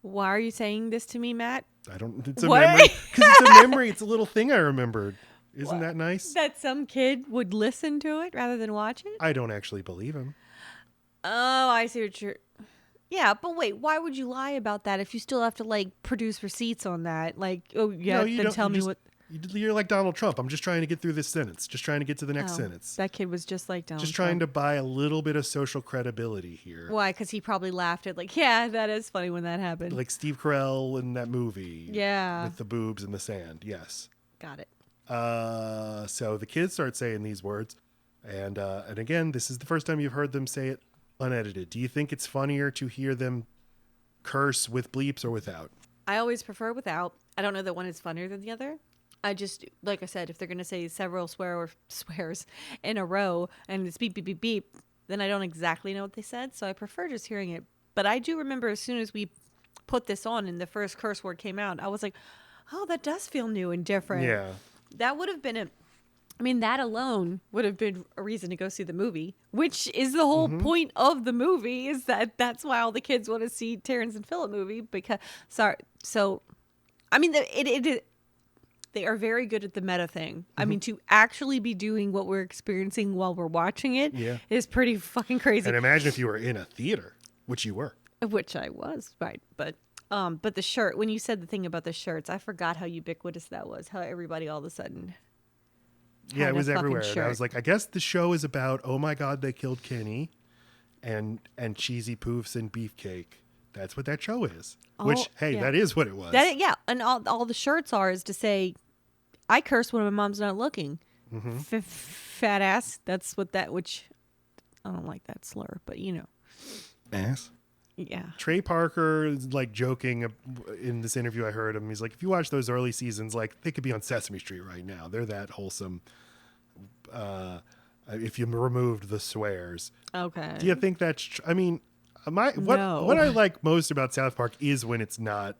Why are you saying this to me, Matt? I don't, it's a memory. Because it's a memory. It's a little thing I remembered. Isn't that nice? That some kid would listen to it rather than watch it? I don't actually believe him. Oh, I see what you're... Yeah, but wait, why would you lie about that if you still have to, like, produce receipts on that? Like, oh, yeah, no, then tell me what... You're like Donald Trump. I'm just trying to get through this sentence. Just trying to get to the next sentence. That kid was just like Donald Trump. Just trying to buy a little bit of social credibility here. Why? Because he probably laughed at, like, yeah, that is funny when that happened. Like Steve Carell in that movie. Yeah. With the boobs in the sand. Yes. Got it. So the kids start saying these words, and again, this is the first time you've heard them say it unedited. Do you think it's funnier to hear them curse with bleeps or without? I always prefer without. I don't know that one is funnier than the other. I just, like I said, if they're going to say several swears in a row and it's beep, beep, beep, beep, then I don't exactly know what they said. So I prefer just hearing it. But I do remember as soon as we put this on and the first curse word came out, I was like, oh, that does feel new and different. Yeah. That would have been that alone would have been a reason to go see the movie, which is the whole point of the movie, is that's why all the kids want to see Terrence and Philip movie, because, I mean, they are very good at the meta thing. I mean, to actually be doing what we're experiencing while we're watching it is pretty fucking crazy. And imagine if you were in a theater, which you were. Which I was, right. But the shirt, when you said the thing about the shirts, I forgot how ubiquitous that was, how everybody all of a sudden yeah, it was everywhere. And I was like, I guess the show is about, oh my God, they killed Kenny and cheesy poofs and beefcake. That's what that show is. Which, hey, that is what it was. And all the shirts is to say, I curse when my mom's not looking. Fat ass. That's what which I don't like that slur, but you know. Ass. Yeah. Trey Parker is like joking in this interview I heard him. He's like, if you watch those early seasons, like they could be on Sesame Street right now. They're that wholesome. If you removed the swears. Okay. Do you think that's? I mean, what I like most about South Park is when it's not.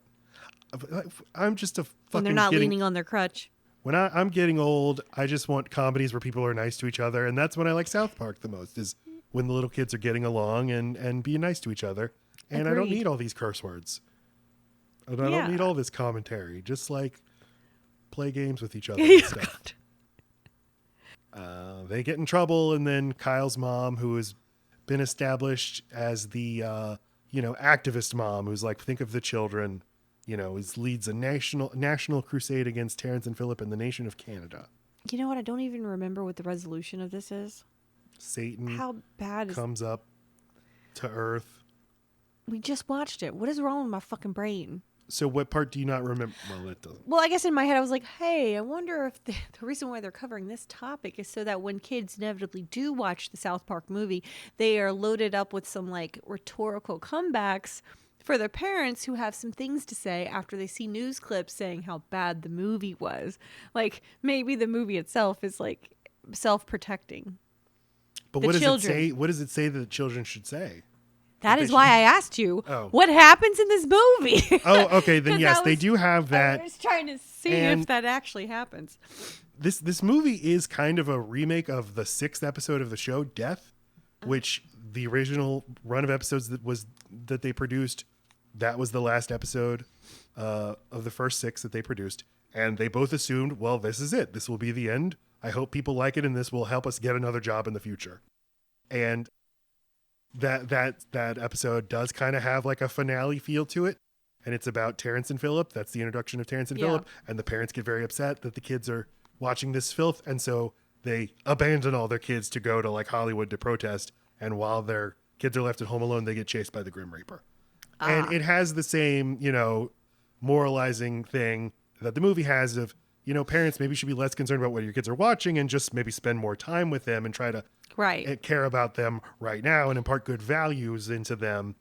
I'm just a fucking. When they're not leaning on their crutch. When I'm getting old, I just want comedies where people are nice to each other, and that's when I like South Park the most. Is when the little kids are getting along and being nice to each other. And I don't need all these curse words. And I don't need all this commentary. Just like play games with each other and stuff. They get in trouble, and then Kyle's mom, who has been established as the activist mom, who's like, think of the children, leads a national crusade against Terrence and Phillip and the nation of Canada. You know what? I don't even remember what the resolution of this is. Satan How bad comes up to Earth. We just watched it. What is wrong with my fucking brain? So what part do you not remember? Well, it doesn't. Well, I guess in my head I was like, hey, I wonder if the reason why they're covering this topic is so that when kids inevitably do watch the South Park movie, they are loaded up with some like rhetorical comebacks for their parents who have some things to say after they see news clips saying how bad the movie was. Like maybe the movie itself is like self-protecting. But what does it say? What does it say that the children should say? That is why I asked you, what happens in this movie? Oh, okay. Then yes, they do have that. I was trying to see if that actually happens. This movie is kind of a remake of the 6th episode of the show, Death, which the original run of episodes that they produced, that was the last episode of the first 6 that they produced. And they both assumed, well, this is it. This will be the end. I hope people like it, and this will help us get another job in the future. And that episode does kind of have like a finale feel to it, and it's about Terrence and Phillip. That's the introduction of Terrence and Phillip, and the parents get very upset that the kids are watching this filth, and so they abandon all their kids to go to like Hollywood to protest, and while their kids are left at home alone, they get chased by the Grim Reaper. And it has the same moralizing thing that the movie has of parents maybe should be less concerned about what your kids are watching and just maybe spend more time with them and try to care about them right now and impart good values into them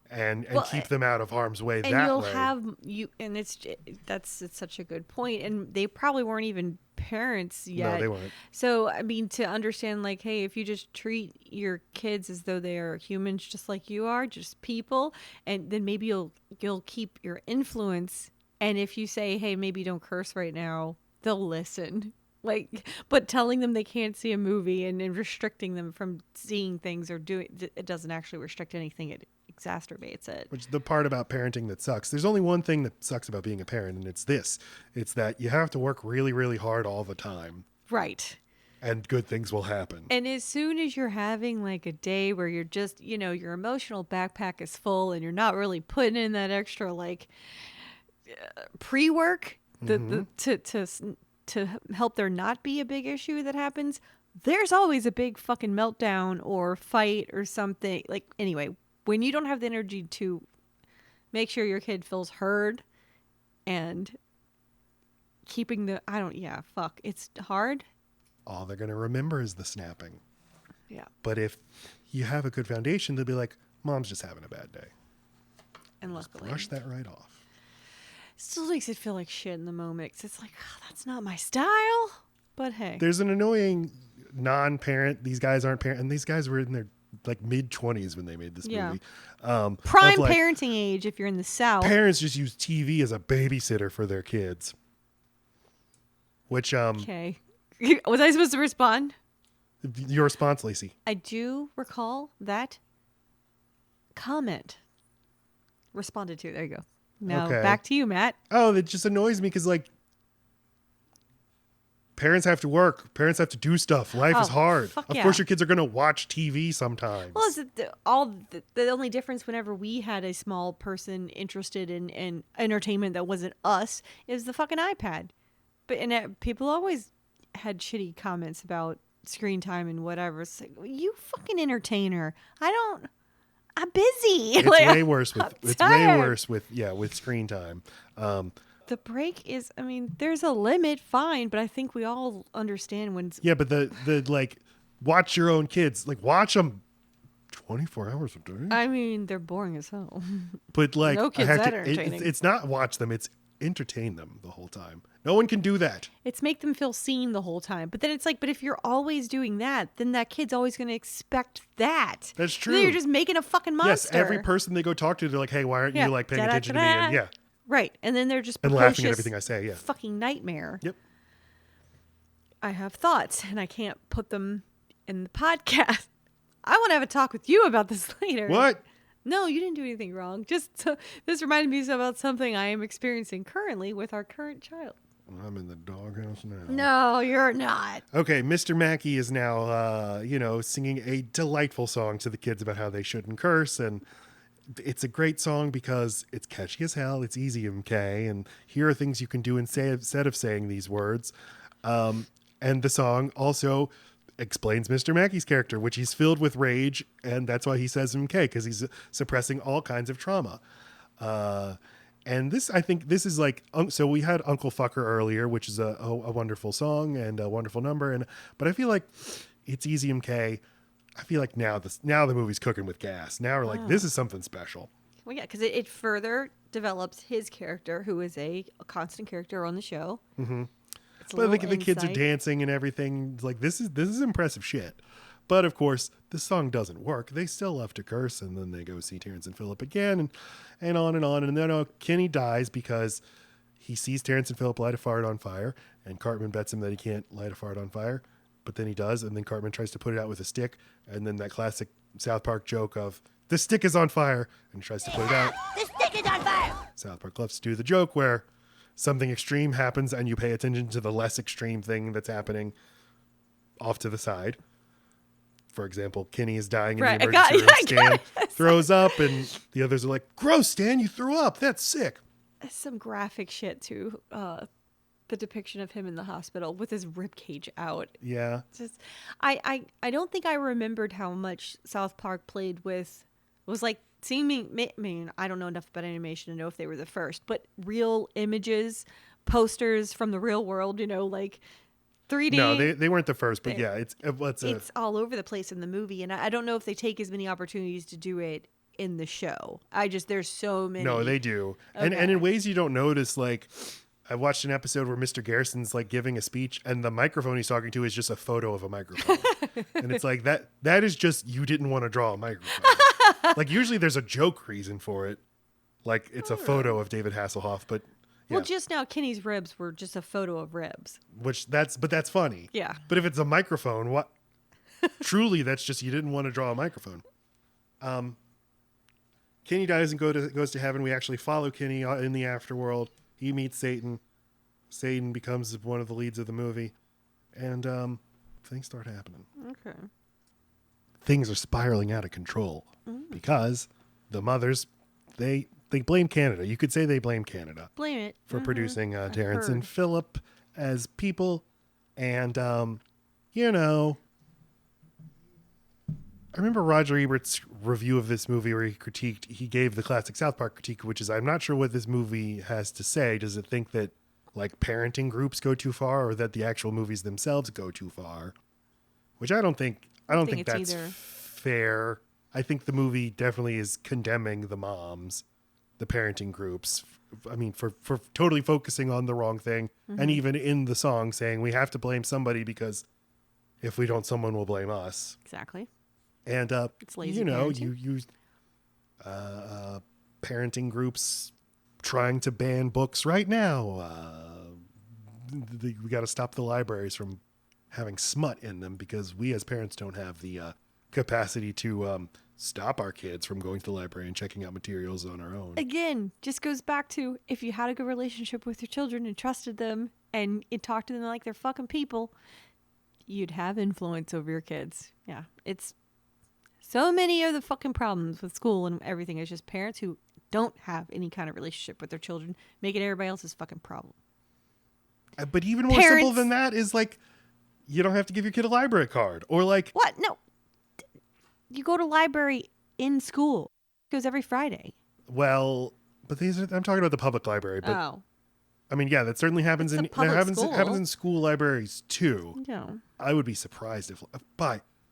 and keep them out of harm's way that way. And it's such a good point. And they probably weren't even parents yet. No, they weren't. So, I mean, to understand like, hey, if you just treat your kids as though they are humans just like you are, just people, and then maybe you'll keep your influence. And if you say, hey, maybe don't curse right now, they'll listen. But telling them they can't see a movie and restricting them from seeing things or doing it doesn't actually restrict anything. It exacerbates it. Which is the part about parenting that sucks. There's only one thing that sucks about being a parent, and it's this. It's that you have to work really, really hard all the time. Right. And good things will happen. And as soon as you're having like a day where you're just, your emotional backpack is full and you're not really putting in that extra like pre-work to help there not be a big issue that happens, there's always a big fucking meltdown or fight or something. Like, anyway, when you don't have the energy to make sure your kid feels heard and keeping it's hard. All they're going to remember is the snapping. Yeah. But if you have a good foundation, they'll be like, Mom's just having a bad day. And luckily, brush that right off. Still makes it feel like shit in the moment because it's like, that's not my style. But hey, there's an annoying non-parent. These guys aren't parent, and these guys were in their like mid-20s when they made this movie. Prime parenting age if you're in the South. Parents just use TV as a babysitter for their kids. Which okay, was I supposed to respond? Your response, Laci. I do recall that comment. Responded to. There you go. Now back to you, Matt. Oh, that just annoys me because like parents have to work. Parents have to do stuff. Life is hard. Of course your kids are going to watch TV sometimes. Well, the only difference whenever we had a small person interested in entertainment that wasn't us is the fucking iPad. But people always had shitty comments about screen time and whatever. It's like, you fucking entertainer. I'm busy. It's way worse with screen time. The break is, there's a limit, fine, but I think we all understand when. Yeah, but the like, watch your own kids. Like, watch them 24 hours a day. I mean, they're boring as hell. But like, no kids that entertaining. It's not watch them. It's entertain them the whole time. No one can do that. It's make them feel seen the whole time. But then it's like, but if you're always doing that, then that kid's always going to expect that. That's true. Then you're just making a fucking monster. Yes, every person they go talk to, they're like, hey, why aren't you like paying attention to me? And yeah. Right. And then they're just and laughing at everything I say. Yeah. Fucking nightmare. Yep. I have thoughts and I can't put them in the podcast. I want to have a talk with you about this later. What? No, you didn't do anything wrong. This reminded me about something I am experiencing currently with our current child. I'm in the doghouse now. No, you're not. Okay, Mr. Mackey is now, singing a delightful song to the kids about how they shouldn't curse. And it's a great song because it's catchy as hell. It's easy, MK. And here are things you can do instead of saying these words. And the song also explains Mr. Mackey's character, which he's filled with rage, and that's why he says MK, because he's suppressing all kinds of trauma. And this, I think this is like, so we had Uncle Fucker earlier, which is a wonderful song and a wonderful number, but I feel like It's Easy MK, I feel like now the movie's cooking with gas. Now we're like, this is something special. Well, yeah, because it further develops his character, who is a constant character on the show. Mm-hmm. But the kids are dancing and everything. Like this is impressive shit. But of course, the song doesn't work. They still love to curse, and then they go see Terrence and Phillip again, and on and on. And then Kenny dies because he sees Terrence and Phillip light a fart on fire, and Cartman bets him that he can't light a fart on fire, but then he does, and then Cartman tries to put it out with a stick, and then that classic South Park joke of the stick is on fire, and he tries to put it out. The stick is on fire. South Park loves to do the joke where something extreme happens and you pay attention to the less extreme thing that's happening off to the side. For example, Kenny is dying in the emergency room. Stan throws up and the others are like, gross, Stan, you threw up. That's sick. That's some graphic shit too. The depiction of him in the hospital with his ribcage out. Yeah. Just, I don't think I remembered how much South Park played with, was like, seeing me, I mean, I don't know enough about animation to know if they were the first, but real images, posters from the real world, like 3D. No, they weren't the first, but yeah, it's all over the place in the movie, and I don't know if they take as many opportunities to do it in the show. There's so many. No, they do, okay. and in ways you don't notice. Like, I watched an episode where Mr. Garrison's like giving a speech, and the microphone he's talking to is just a photo of a microphone, and it's like that is just you didn't want to draw a microphone. Like usually there's a joke reason for it, like it's a photo of David Hasselhoff, but. Yeah. Well, just now Kenny's ribs were just a photo of ribs. But that's funny. Yeah. But if it's a microphone, what? Truly, that's just you didn't want to draw a microphone. Kenny dies and goes to heaven. We actually follow Kenny in the afterworld. He meets Satan. Satan becomes one of the leads of the movie, and things start happening. Okay. Things are spiraling out of control because the mothers they blame Canada. You could say they blame Canada. Blame it. For producing Terrence and Phillip as people. And, I remember Roger Ebert's review of this movie where he gave the classic South Park critique, which is, I'm not sure what this movie has to say. Does it think that, like, parenting groups go too far or that the actual movies themselves go too far? Which I don't think that's fair. I think the movie definitely is condemning the moms, the parenting groups. I mean, for totally focusing on the wrong thing. Mm-hmm. And even in the song saying we have to blame somebody because if we don't, someone will blame us. Exactly. And, it's lazy you use parenting groups trying to ban books right now. We got to stop the libraries from having smut in them because we as parents don't have the capacity to stop our kids from going to the library and checking out materials on our own. Again, just goes back to if you had a good relationship with your children and trusted them and talked to them like they're fucking people, you'd have influence over your kids. Yeah, it's so many of the fucking problems with school and everything is just parents who don't have any kind of relationship with their children making everybody else's fucking problem. But even more simple than that is like, you don't have to give your kid a library card or like... What? No. You go to library in school. It goes every Friday. Well, but I'm talking about the public library. But, oh. I mean, yeah, that certainly happens it happens in school libraries too. Yeah. I would be surprised if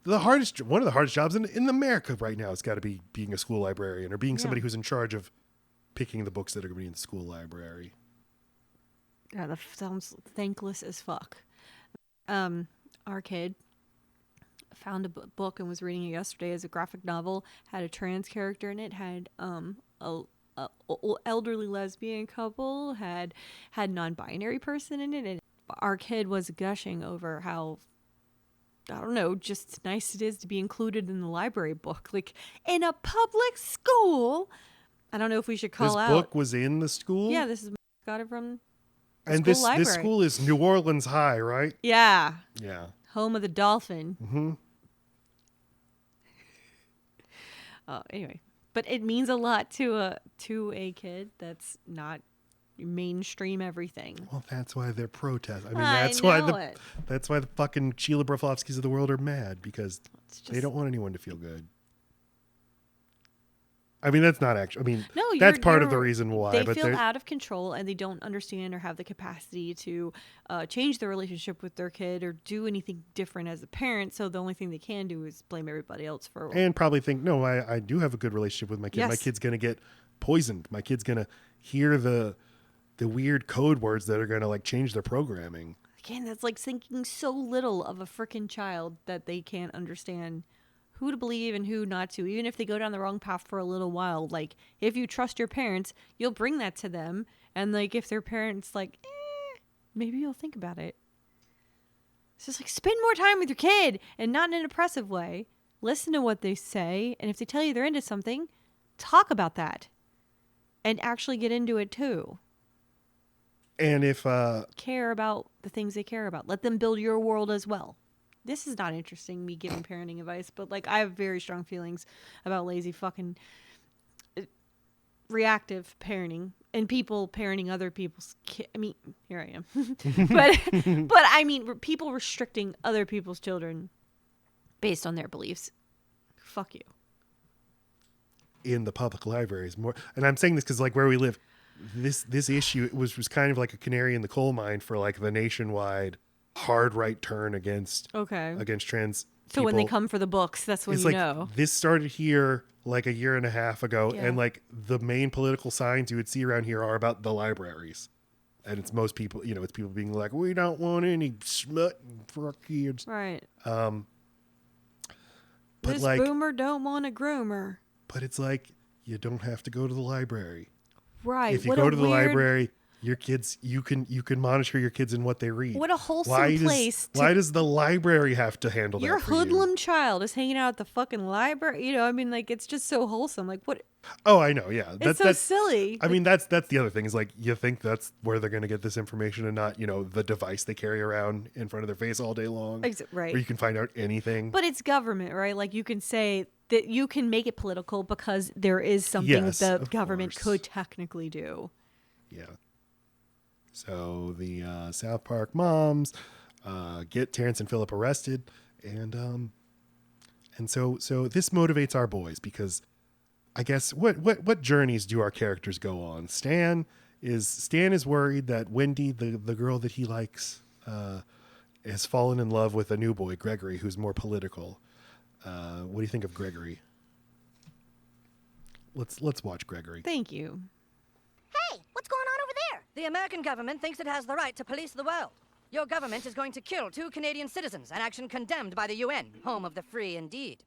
one of the hardest jobs in America right now has got to be being a school librarian or being somebody who's in charge of picking the books that are going to be in the school library. Yeah, that sounds thankless as fuck. Our kid found a book and was reading it yesterday as a graphic novel. Had a trans character in it. Had a elderly lesbian couple. Had non-binary person in it. And our kid was gushing over how, I don't know, just nice it is to be included in the library book, like in a public school. I don't know if we should call out. This book was in the school. Yeah, this is got it from. And this school is New Orleans High, right? Yeah. Yeah. Home of the Dolphin. Mm-hmm. Anyway, but it means a lot to a kid that's not mainstream everything. Well, that's why they're protesting. I mean, that's why the fucking Sheila Broflovskis of the world are mad, because they don't want anyone to feel good. I mean, that's not actually. I mean, no, that's part of the reason why. They feel out of control and they don't understand or have the capacity to change their relationship with their kid or do anything different as a parent. So the only thing they can do is blame everybody else for. And probably think, no, I do have a good relationship with my kid. Yes. My kid's going to get poisoned. My kid's going to hear the weird code words that are going to like change their programming. Again, that's like thinking so little of a freaking child that they can't understand who to believe and who not to, even if they go down the wrong path for a little while. Like, if you trust your parents, you'll bring that to them. And, like, if their parents, like, maybe you'll think about it. It's just, like, spend more time with your kid and not in an oppressive way. Listen to what they say. And if they tell you they're into something, talk about that. And actually get into it, too. And if... care about the things they care about. Let them build your world as well. This is not interesting, me giving parenting advice, but, like, I have very strong feelings about lazy fucking reactive parenting and people parenting other people's kids. I mean, here I am. but I mean, people restricting other people's children based on their beliefs. Fuck you. In the public libraries more. And I'm saying this because, like, where we live, this issue was kind of like a canary in the coal mine for, like, the nationwide hard right turn against trans so people. When they come for the books, that's when know. This started here like a year and a half ago, and like the main political signs you would see around here are about the libraries. And it's most people, it's people being like, we don't want any smut for our kids. Right. But this like, boomer don't want a groomer. But it's like, you don't have to go to the library. Right. If you go to the library, your kids, you can monitor your kids and what they read. What a wholesome place. Why does the library have to handle that? Your hoodlum child is hanging out at the fucking library. I mean, like, it's just so wholesome. Like, what? Oh, I know. Yeah. That's so silly. I mean, that's the other thing is, like, you think that's where they're going to get this information and not, the device they carry around in front of their face all day long. Right. Where you can find out anything. But it's government, right? Like, you can say that you can make it political because there is something the government could technically do. Yeah. So the South Park moms get Terrence and Phillip arrested, and so this motivates our boys because I guess what journeys do our characters go on? Stan is worried that Wendy, the girl that he likes, has fallen in love with a new boy, Gregory, who's more political. What do you think of Gregory? Let's watch Gregory. Thank you. Hey, what's going on over there? The American government thinks it has the right to police the world. Your government is going to kill 2 Canadian citizens, an action condemned by the UN, home of the free indeed.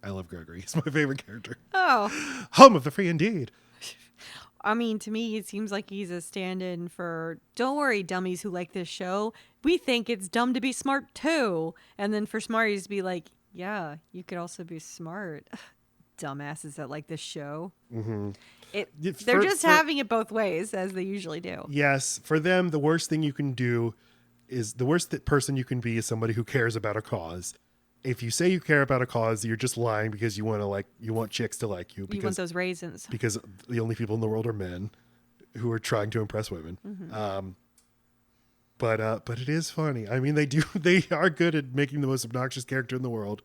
I love Gregory. He's my favorite character. Oh. Home of the free indeed. I mean, to me, it seems like he's a stand-in for, don't worry, dummies who like this show. We think it's dumb to be smart, too. And then for smarties to be like, yeah, you could also be smart. Dumbasses that like this show. Mm-hmm. They're just having it both ways, as they usually do. Yes. For them, the worst thing you can do is the worst person you can be is somebody who cares about a cause. If you say you care about a cause, you're just lying because you want chicks to like you. Because, you want those raisins. Because the only people in the world are men who are trying to impress women. Mm-hmm. But it is funny. I mean, they are good at making the most obnoxious character in the world.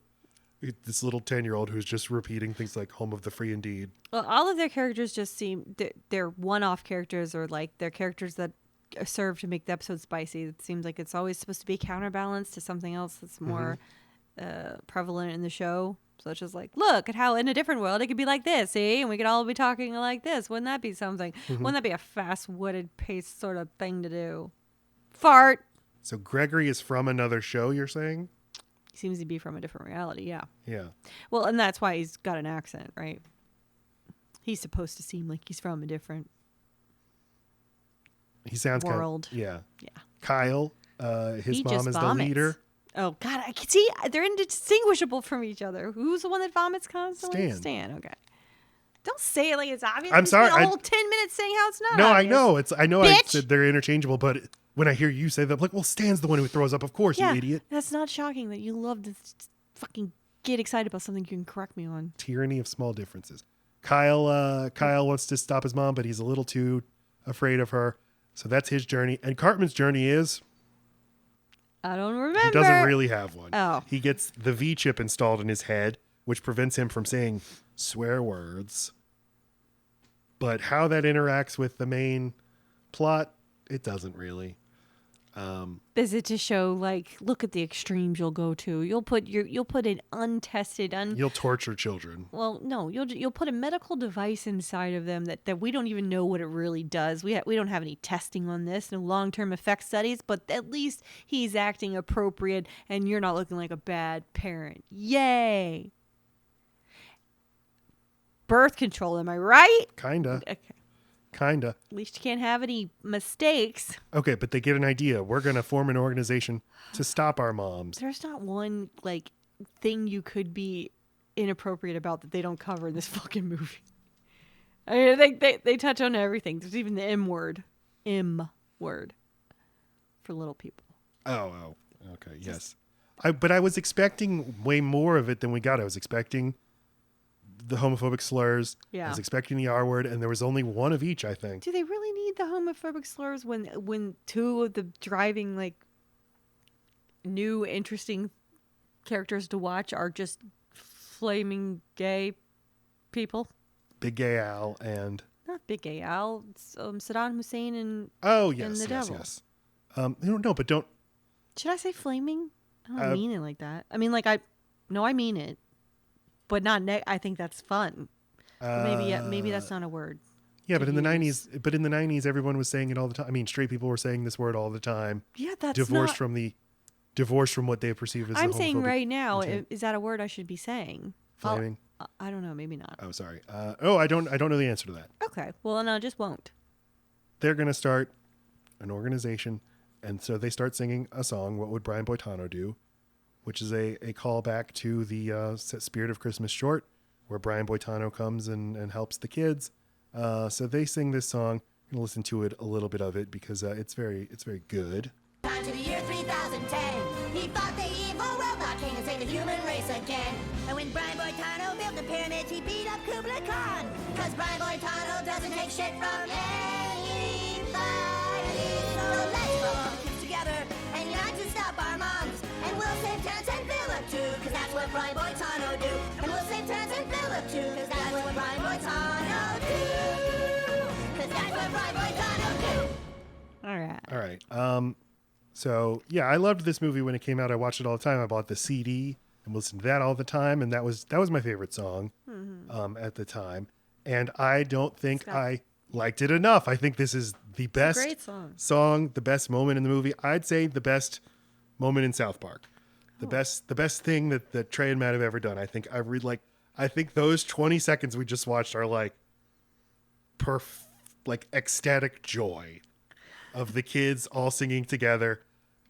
This little 10-year-old who's just repeating things like home of the free indeed. Well, all of their characters just seem they're one-off characters, or like they're characters that serve to make the episode spicy. It seems like it's always supposed to be a counterbalance to something else that's more prevalent in the show. So it's just like, look at how in a different world it could be like this, see? And we could all be talking like this. Wouldn't that be something? Wouldn't that be a fast-witted paced sort of thing to do? Fart. So Gregory is from another show, you're saying? He seems to be from a different reality, yeah. Yeah. Well, and that's why he's got an accent, right? He's supposed to seem like he's from a different He sounds world. Yeah. Yeah. Kyle, his He mom just is vomits. the leader. Oh, God. I can see they're indistinguishable from each other. Who's the one that vomits constantly? Stan. Okay. Don't say it like it's obvious. I'm sorry, Spent a whole 10 minutes saying how it's not No, obvious. I know I Bitch! said they're interchangeable, but when I hear you say that, I'm like, well, Stan's the one who throws up, of course, Yeah, you idiot. that's not shocking that you love to fucking get excited about something you can correct me on. Tyranny of small differences. Kyle wants to stop his mom, but he's a little too afraid of her. So that's his journey. And Cartman's journey is I don't remember. he doesn't really have one. Oh. He gets the V chip installed in his head, which prevents him from saying swear words. But how that interacts with the main plot, it doesn't really. Is it to show like, look at the extremes you'll go to? You'll put an untested, You'll torture children. well, no, you'll put a medical device inside of them that we don't even know what it really does. We don't have any testing on this, no long-term effect studies, but at least he's acting appropriate, and you're not looking like a bad parent. Yay! Birth control, am I right? Kinda. Okay. Kinda. At least you can't have any mistakes. Okay, but they get an idea. We're going to form an organization to stop our moms. There's not one like thing you could be inappropriate about that they don't cover in this fucking movie. I mean, they touch on everything. There's even the M word for little people. Oh, okay, yes. But I was expecting way more of it than we got. I was expecting the homophobic slurs. Yeah. I was expecting the R word, and there was only one of each, I think. Do they really need the homophobic slurs when two of the driving like new interesting characters to watch are just flaming gay people? Big Gay Al and... Not Big Gay Al. It's, Saddam Hussein and Oh, and yes, the yes, devil. yes. No, but don't... Should I say flaming? I don't mean it like that. I mean, like I mean it, but not. I think that's fun. Maybe that's not a word. Yeah, but in the use. 90s, everyone was saying it all the time. I mean, straight people were saying this word all the time. Yeah, that's divorced not. from what they perceive as I'm the saying homophobic right now, intent. is that a word I should be saying? Flaming. I don't know. Maybe not. Oh, sorry. I don't know the answer to that. Okay. Well, then I just won't. They're going to start an organization, and so they start singing a song, What Would Brian Boitano Do?, which is a callback to the Spirit of Christmas short, where Brian Boitano comes and helps the kids. So they sing this song. I'm going to listen to it, a little bit of it, because it's very good. Time to the year 3010. He fought the evil robot king and saved the human race again. And when Brian Boitano built the pyramids, he beat up Kublai Khan. Cause Brian Boitano doesn't take shit from anybody. So let's pull our kids together and unite to stop our moms. And we'll save Terrence and Phillip too, cause that's what Brian Boitano do. And we'll save Terrence and Phillip too, cause that's what Brian Boitano do. Cause that's what Brian Boitano do. All All right. So yeah, I loved this movie when it came out. I watched it all the time. I bought the CD and listened to that all the time, and that was my favorite song at the time. And I don't think I liked it enough. I think this is the best great song. The best moment in the movie. I'd say the best moment in South Park. The best thing that Trey and Matt have ever done. I think those 20 seconds we just watched are like ecstatic joy of the kids all singing together,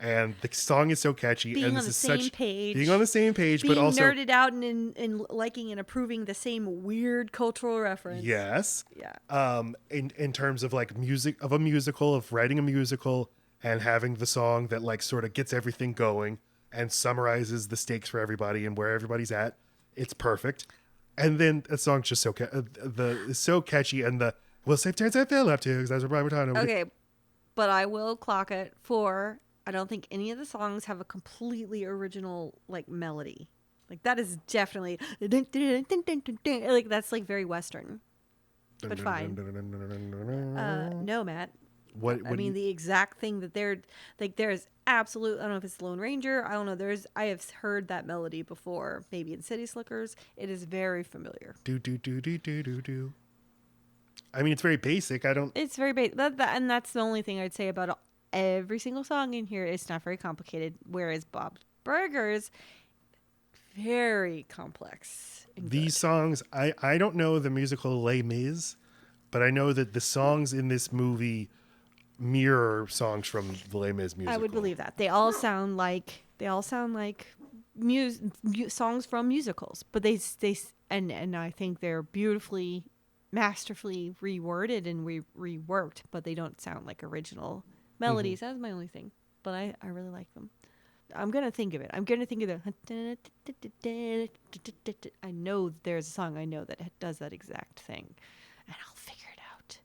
and the song is so catchy. Being and on the same page. Being on the same page, being but also nerded out and liking and approving the same weird cultural reference. yes, Yeah. in terms of like music of a musical, of writing a musical, and having the song that like sort of gets everything going and summarizes the stakes for everybody and where everybody's at. It's perfect. And then the song's just so so catchy, and the we'll save Terrence and Phillip too, because that's what Brian Boitano. Okay, but I will clock it for I don't think any of the songs have a completely original like melody. Like that is definitely like that's like very Western. But fine. No, Matt. I mean, the exact thing that they're like, there's absolute, I don't know if it's the Lone Ranger. I don't know. I have heard that melody before, maybe in City Slickers. It is very familiar. Do, do, do, do, do, do, do. I mean, it's very basic. It's very basic. And that's the only thing I'd say about every single song in here. It's not very complicated. Whereas Bob's Burgers, very complex. These songs, I don't know the musical Les Mis, but I know that the songs in this movie mirror songs from the Les Mis musical. I would believe that. They all sound like songs from musicals, but they and I think they're beautifully, masterfully reworded and reworked, but they don't sound like original melodies. That's my only thing, but I really like them. I'm gonna think of it. I'm gonna think of the. I know there's a song I know that does that exact thing, and I'll figure it out.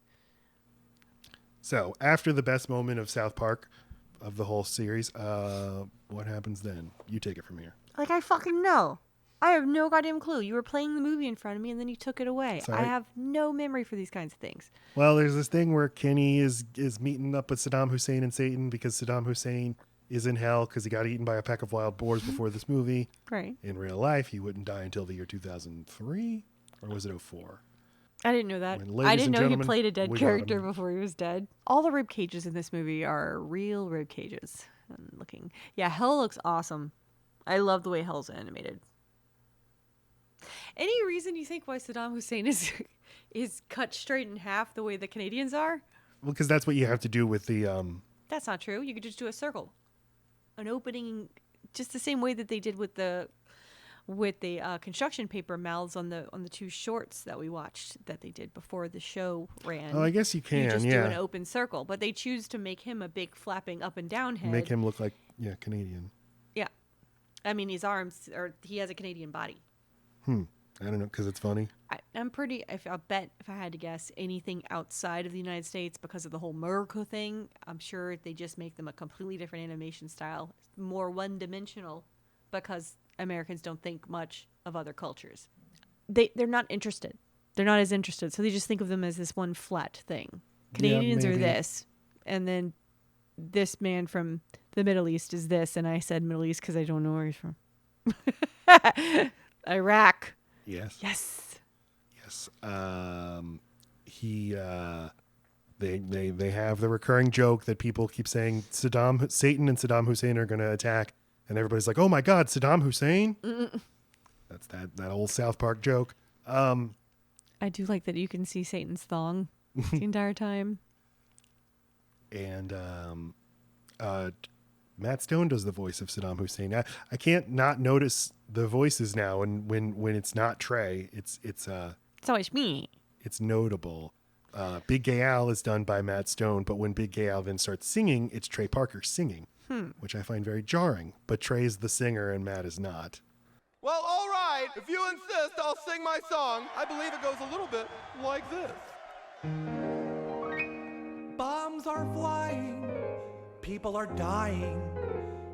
So after the best moment of South Park, of the whole series, what happens then? You take it from here. Like, I fucking know. I have no goddamn clue. You were playing the movie in front of me, and then you took it away. Sorry. I have no memory for these kinds of things. Well, there's this thing where Kenny is meeting up with Saddam Hussein and Satan because Saddam Hussein is in hell because he got eaten by a pack of wild boars before this movie. Right. In real life, he wouldn't die until the year 2003, or was it 2004? I didn't know that. When, I didn't know he gentlemen, played a dead we got character him. before he was dead. All the rib cages in this movie are real rib cages. I'm looking. Yeah, Hell looks awesome. I love the way Hell's animated. Any reason you think why Saddam Hussein is cut straight in half the way the Canadians are? Well, because that's what you have to do with the. That's not true. You could just do a circle, an opening, just the same way that they did with the construction paper mouths on the two shorts that we watched that they did before the show ran. Oh, I guess you can. You just yeah. do an open circle, but they choose to make him a big flapping up and down head. Make him look like Canadian. Yeah, I mean his arms, or he has a Canadian body. I don't know, because it's funny. I'm pretty. I'll bet if I had to guess anything outside of the United States, because of the whole America thing, I'm sure they just make them a completely different animation style, more one-dimensional, because Americans don't think much of other cultures. They're not interested. They're not as interested, so they just think of them as this one flat thing. Canadians are this, and then this man from the Middle East is this, and I said Middle East because I don't know where he's from. Iraq. Yes. Yes. Yes. They have the recurring joke that people keep saying Satan and Saddam Hussein are going to attack, and everybody's like, "Oh my God, Saddam Hussein!" That's that old South Park joke. I do like that you can see Satan's thong the entire time. And Matt Stone does the voice of Saddam Hussein. I can't not notice the voices now, and when it's not Trey, it's always me. It's notable. Big Gay Al is done by Matt Stone, but when Big Gay Al then starts singing, it's Trey Parker singing, which I find very jarring. But Trey's the singer and Matt is not. Well, all right. If you insist, I'll sing my song. I believe it goes a little bit like this. Bombs are flying. People are dying.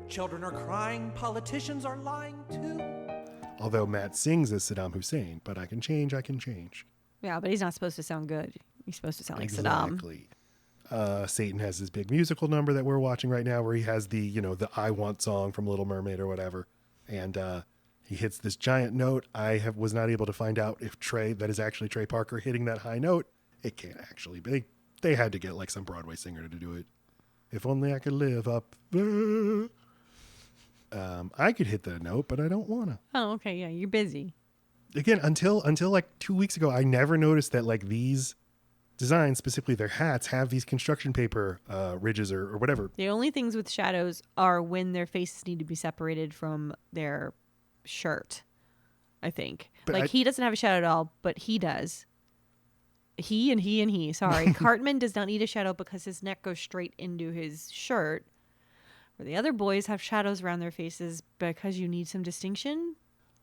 Children are crying. Politicians are lying too. Although Matt sings as Saddam Hussein, but I can change. Yeah, but he's not supposed to sound good. He's supposed to sound like Exactly. Saddam. Satan has his big musical number that we're watching right now where he has the I Want song from Little Mermaid or whatever. And he hits this giant note. Was not able to find out if that is actually Trey Parker hitting that high note. It can't actually be. They had to get like some Broadway singer to do it. If only I could live up there. I could hit that note, but I don't want to. Oh, okay. Yeah, you're busy. Again, until like 2 weeks ago, I never noticed that like these designs, specifically their hats, have these construction paper ridges or whatever. The only things with shadows are when their faces need to be separated from their shirt, I think. But he doesn't have a shadow at all, but he does. He. Sorry. Cartman does not need a shadow because his neck goes straight into his shirt. Where the other boys have shadows around their faces because you need some distinction.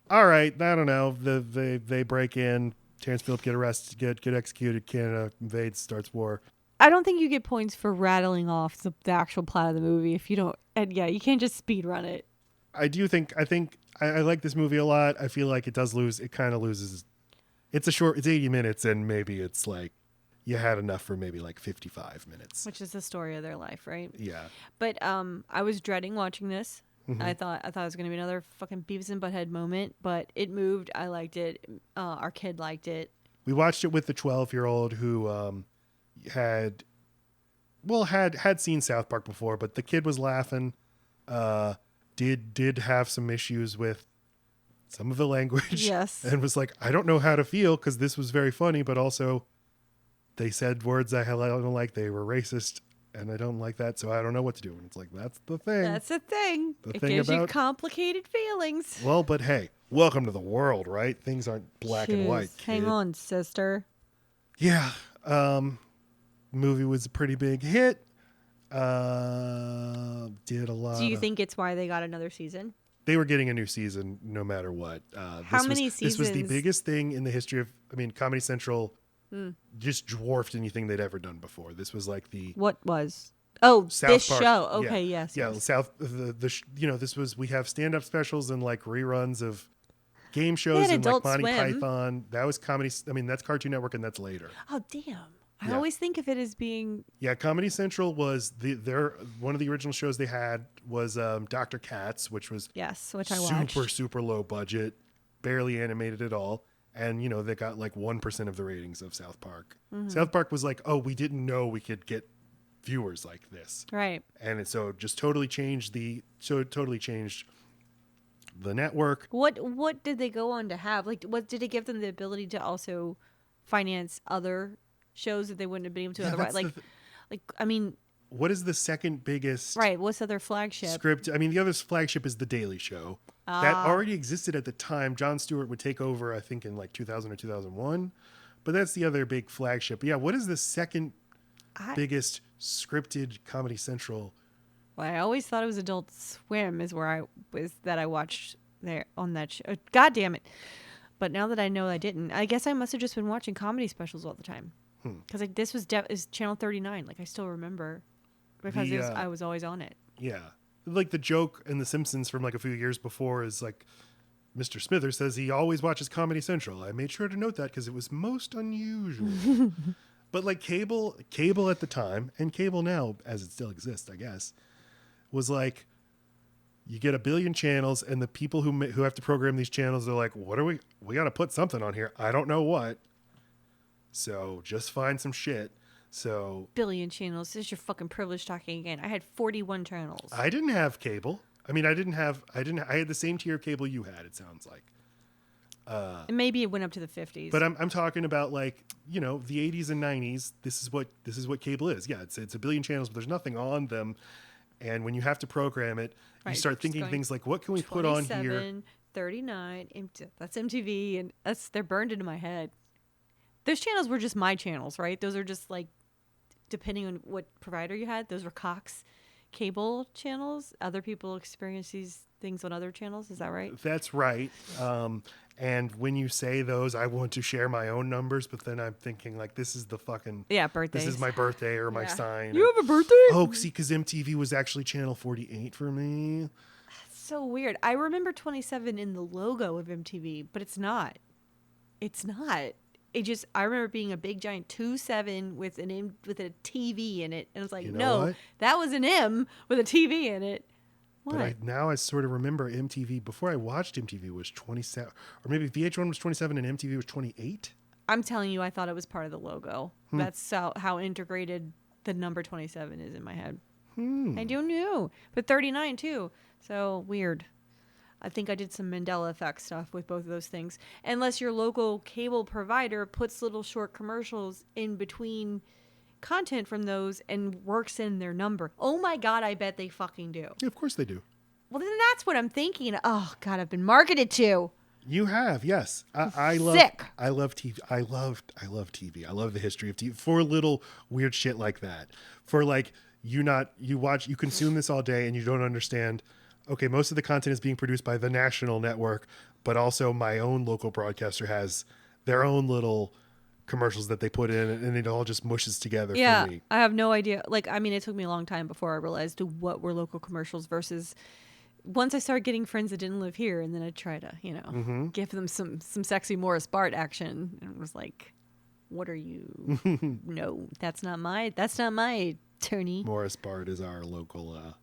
All right. I don't know. They break in. Terrence Phillip get arrested, get executed. Canada invades, starts war. I don't think you get points for rattling off the actual plot of the movie if you don't. And yeah, you can't just speed run it. I like this movie a lot. I feel like it does lose. It kind of loses. It's 80 minutes, and maybe it's like, you had enough for maybe like 55 minutes. Which is the story of their life, right? Yeah. But I was dreading watching this. I thought it was gonna be another fucking Beavis and Butthead moment, but it moved. I liked it. Our kid liked it. We watched it with the 12-year-old who had seen South Park before, but the kid was laughing. Did have some issues with some of the language. Yes. And was like, I don't know how to feel because this was very funny, but also they said words I don't like. They were racist, and I don't like that, so I don't know what to do. And it's like, that's the thing. That's the thing. The It thing gives you about- complicated feelings. Well, but hey, welcome to the world, right? Things aren't black and white. Jeez, hang kid. on, sister. Yeah. Movie was a pretty big hit. Did a lot. Do you think it's why they got another season? They were getting a new season no matter what. How many This was the seasons? biggest thing in the history of, Comedy Central just dwarfed anything they'd ever done before. This was like the What was? Oh, South this Park. show. Yeah. Okay, yes. Yeah, yes. this was, we have stand-up specials and like reruns of game shows had and like Adult Monty Swim. Python. That was comedy. That's Cartoon Network, and that's later. Oh, damn. I Yeah. always think of it as being. Yeah, Comedy Central was their one of the original shows they had was Dr. Katz, which was Yes, which I watched. super low budget, barely animated at all, and they got like 1% of the ratings of South Park. South Park was like, oh, we didn't know we could get viewers like this, Right. and so just totally changed the network. What did they go on to have? Like, what did it give them the ability to also finance other shows that they wouldn't have been able to Yeah, otherwise? that's Like, what is the second biggest right? What's other flagship? script? The other flagship is The Daily Show. That already existed at the time. Jon Stewart would take over, I think, in like 2000 or 2001. But that's the other big flagship. But yeah, what is the second biggest scripted Comedy Central? Well, I always thought it was Adult Swim is where I watched there on that show. God damn it! But now that I know I didn't, I guess I must have just been watching comedy specials all the time. Because like this was is Channel 39. Like I still remember because I was always on it. Yeah. Like the joke in The Simpsons from like a few years before is like, Mr. Smithers says he always watches Comedy Central. I made sure to note that because it was most unusual. But like cable at the time, and cable now, as it still exists, I guess, was like, you get a billion channels, and the people who have to program these channels are like, what are we got to put something on here. I don't know what. So just find some shit. So Billion channels. This is your fucking privilege talking again. I had 41 channels. I didn't have cable. I had the same tier of cable you had, it sounds like. And maybe it went up to the 50s. But I'm talking about like, the 80s and 90s. This is what cable is. Yeah, it's a billion channels, but there's nothing on them. And when you have to program it, you Right, start just thinking going things like, what can we put on here? 27, 39, that's MTV, and they're burned into my head. Those channels were just my channels, right? Those are just like, depending on what provider you had, those were Cox cable channels. Other people experience these things on other channels. Is that right? That's right. And when you say those, I want to share my own numbers, but then I'm thinking like, this is the fucking Birthdays. This is my birthday or my Yeah. sign. You have a birthday? Oh, see, because MTV was actually channel 48 for me. So weird. I remember 27 in the logo of MTV, but it's not. It's not. I remember being a big giant 27 with an M with a TV in it, and I was like, You know no, what? that was an M with a TV in it. What? But I sort of remember MTV, before I watched MTV, was 27, or maybe VH1 was 27 and MTV was 28. I'm telling you, I thought it was part of the logo. That's how integrated the number 27 is in my head. I don't know. But 39 too. So weird. I think I did some Mandela effect stuff with both of those things. Unless your local cable provider puts little short commercials in between content from those and works in their number. Oh my God, I bet they fucking do. Yeah, of course they do. Well, then that's what I'm thinking. Oh God, I've been marketed to. You have, yes. I love Sick. I love TV. I love TV. I love the history of TV for little weird shit like that. For like you consume this all day and you don't understand. Okay, most of the content is being produced by the national network, but also my own local broadcaster has their own little commercials that they put in, and it all just mushes together Yeah, for me. I have no idea. Like, I mean, it took me a long time before I realized what were local commercials versus once I started getting friends that didn't live here, and then I try to, give them some sexy Morris Bart action, and it was like, What are you? No, that's not my attorney. Morris Bard is our local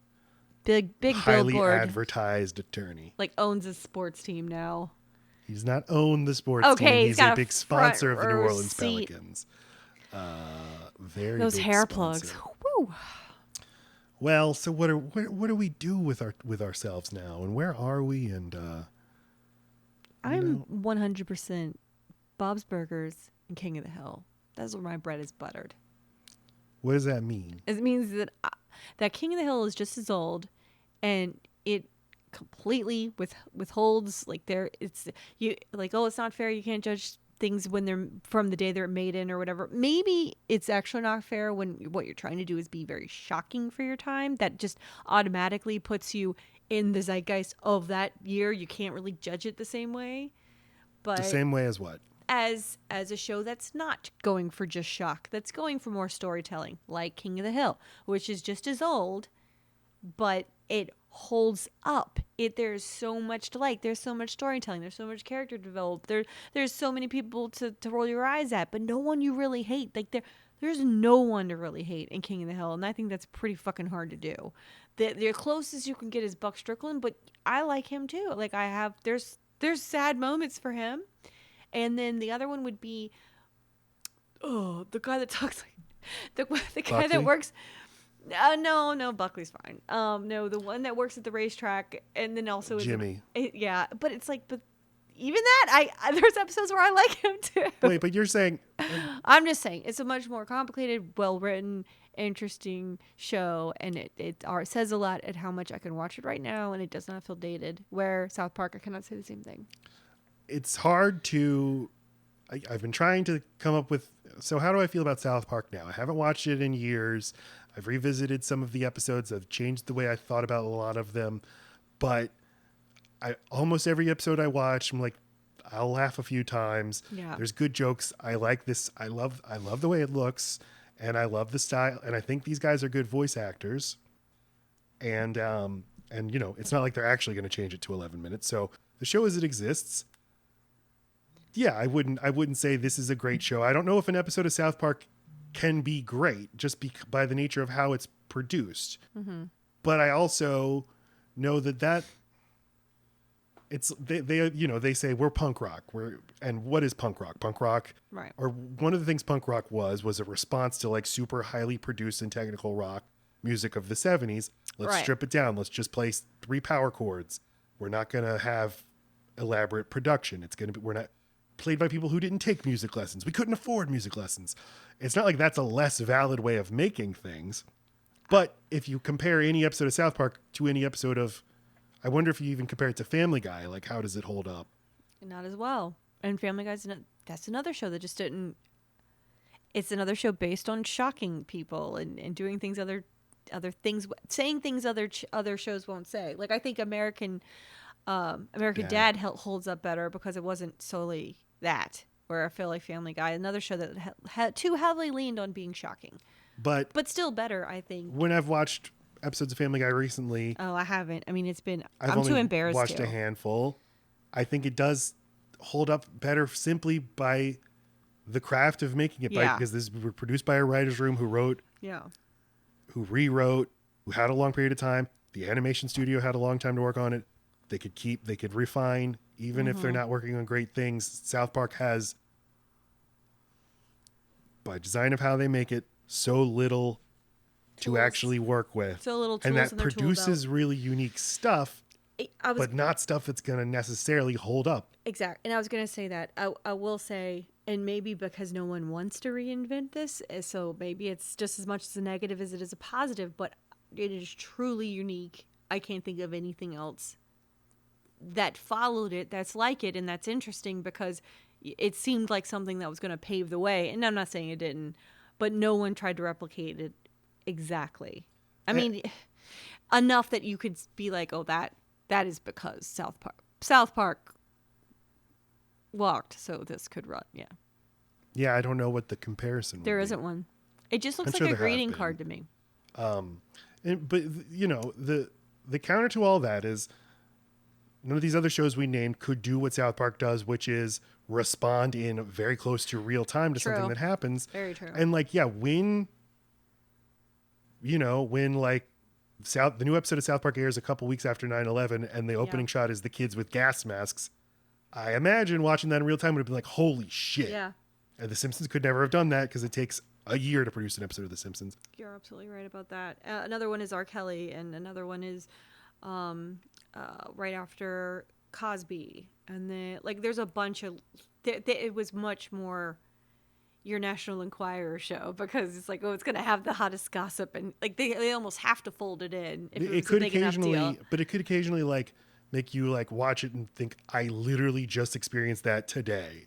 Big highly billboard. advertised attorney. Like owns a sports team now. He's not owned the sports team. He's a big sponsor of the New front row Orleans seat. Pelicans. Very Those big hair sponsor. plugs. Woo. Well, so what do we do with ourselves now, and where are we? And I'm 100% Bob's Burgers and King of the Hill. That's where my bread is buttered. what does that mean? It means that that King of the Hill is just as old, and it completely withholds like it's not fair. You can't judge things when they're from the day they're made in or whatever. Maybe it's actually not fair when what you're trying to do is be very shocking for your time. That just automatically puts you in the zeitgeist of that year. You can't really judge it the same way. But The same way as what? as a show that's not going for just shock, that's going for more storytelling, like King of the Hill, which is just as old, but it holds up. There's so much to like. There's so much storytelling. There's so much character developed. There's so many people to roll your eyes at, but no one you really hate. Like there's no one to really hate in King of the Hill, and I think that's pretty fucking hard to do. The closest you can get is Buck Strickland, but I like him too. Like there's sad moments for him. And then the other one would be, the guy that talks like the guy Buckley? that works. No, Buckley's fine. No, the one that works at the racetrack, and then also Jimmy. Yeah, but it's like, but even that, there's episodes where I like him too. Wait, but you're saying I'm just saying it's a much more complicated, well written, interesting show, and it says a lot at how much I can watch it right now, and it does not feel dated. Where South Park, I cannot say the same thing. it's hard to. I've been trying to come up with. So how do I feel about South Park now? I haven't watched it in years. I've revisited some of the episodes. I've changed the way I thought about a lot of them, but almost every episode I watch, I'm like, I'll laugh a few times. Yeah. There's good jokes. I like this. I love the way it looks, and I love the style. And I think these guys are good voice actors. And it's not like they're actually going to change it to 11 minutes. So the show as it exists. Yeah, I wouldn't say this is a great show. I don't know if an episode of South Park can be great just by the nature of how it's produced. Mm-hmm. But I also know that it's they say we're punk rock. And what is punk rock? Punk rock, Right. or one of the things punk rock was a response to like super highly produced and technical rock music of the 70s. Let's Right. strip it down. Let's just play 3 power chords. We're not going to have elaborate production. We're not played by people who didn't take music lessons. We couldn't afford music lessons. It's not like that's a less valid way of making things. But if you compare any episode of South Park to any episode of, I wonder if you even compare it to Family Guy, like how does it hold up? Not as well. And Family Guy's that's another show that just didn't. It's another show based on shocking people and doing things other things, saying things other shows won't say. Like I think American Dad holds up better because it wasn't solely that. Where I feel like Family Guy, another show that had too heavily leaned on being shocking, but still better, I think. When I've watched episodes of Family Guy recently, I haven't. I mean, I'm too embarrassed. Watched to. a handful. I think it does hold up better simply by the craft of making it. Yeah. Because this was produced by a writer's room who wrote, Yeah. who rewrote, who had a long period of time. The animation studio had a long time to work on it. They could refine, even if they're not working on great things. South Park has, by design of how they make it, so little to actually work with. So little tools and that in their tool produces belt. really unique stuff, I was but not stuff that's going to necessarily hold up. Exactly. And I was going to say that. I will say, and maybe because no one wants to reinvent this, so maybe it's just as much as a negative as it is a positive, but it is truly unique. I can't think of anything else that followed it that's like it, and that's interesting because it seemed like something that was going to pave the way. And I'm not saying it didn't, but no one tried to replicate it exactly. I mean, enough that you could be like, oh, that is because South Park walked, so this could run. Yeah. Yeah, I don't know what the comparison would There be. isn't one. It just looks I'm sure like a there have greeting been. card to me. But the counter to all that is none of these other shows we named could do what South Park does, which is respond in very close to real time to something that happens. Very true. And like, yeah, when like the new episode of South Park airs a couple weeks after 9/11 and the opening shot is the kids with gas masks, I imagine watching that in real time would have been like, holy shit. Yeah. And The Simpsons could never have done that because it takes a year to produce an episode of The Simpsons. You're absolutely right about that. Another one is R. Kelly, and another one is right after Cosby. And then, like, there's a bunch of... it was much more your National Enquirer show because it's like, oh, it's going to have the hottest gossip. And, like, they almost have to fold it in if it was a big enough deal. But it could occasionally, like, make you, like, watch it and think, I literally just experienced that today.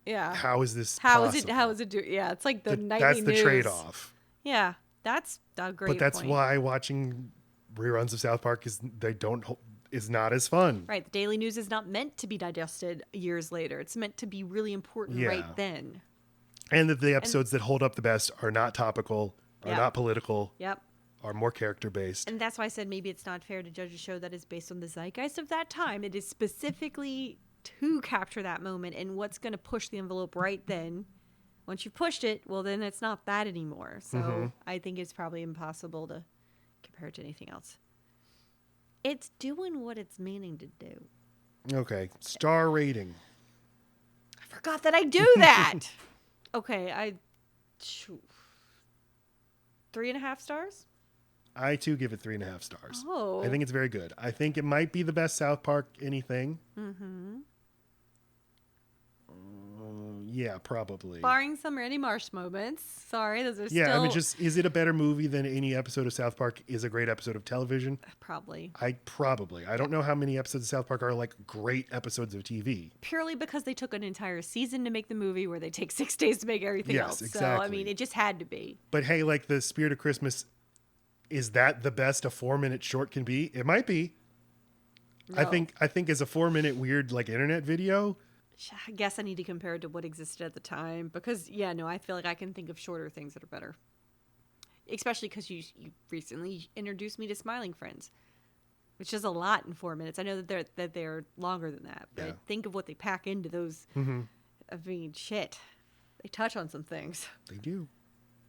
Yeah. How is this possible? How is it do? Yeah, it's like the nightly That's the news. Trade-off. Yeah, that's a great But that's point. why watching reruns of South Park is not as fun. Right. The daily news is not meant to be digested years later. It's meant to be really important right then. And that the episodes that hold up the best are not topical, are not political, are more character-based. And that's why I said maybe it's not fair to judge a show that is based on the zeitgeist of that time. It is specifically to capture that moment and what's going to push the envelope right then. Once you've pushed it, well, then it's not that anymore. So I think it's probably impossible to compare it to anything else. It's doing what it's meaning to do. Okay. Star rating. I forgot that I do that. Okay. 3.5 stars? I, too, give it 3.5 stars. Oh. I think it's very good. I think it might be the best South Park anything. Mm-hmm. Yeah, probably. Barring some Randy Marsh moments. Sorry, those are still... Yeah, I mean, just, is it a better movie than any episode of South Park is a great episode of television? Probably. I don't know how many episodes of South Park are like great episodes of TV. Purely because they took an entire season to make the movie where they take 6 days to make everything else. Exactly. So, I mean, it just had to be. But hey, like the Spirit of Christmas, is that the best a 4-minute short can be? It might be. No. I think as a 4-minute weird like internet video... I guess I need to compare it to what existed at the time because, I feel like I can think of shorter things that are better. Especially because you recently introduced me to Smiling Friends, which is a lot in 4 minutes. I know that they're longer than that, but think of what they pack into those. Mm-hmm. I mean, shit. They touch on some things. They do.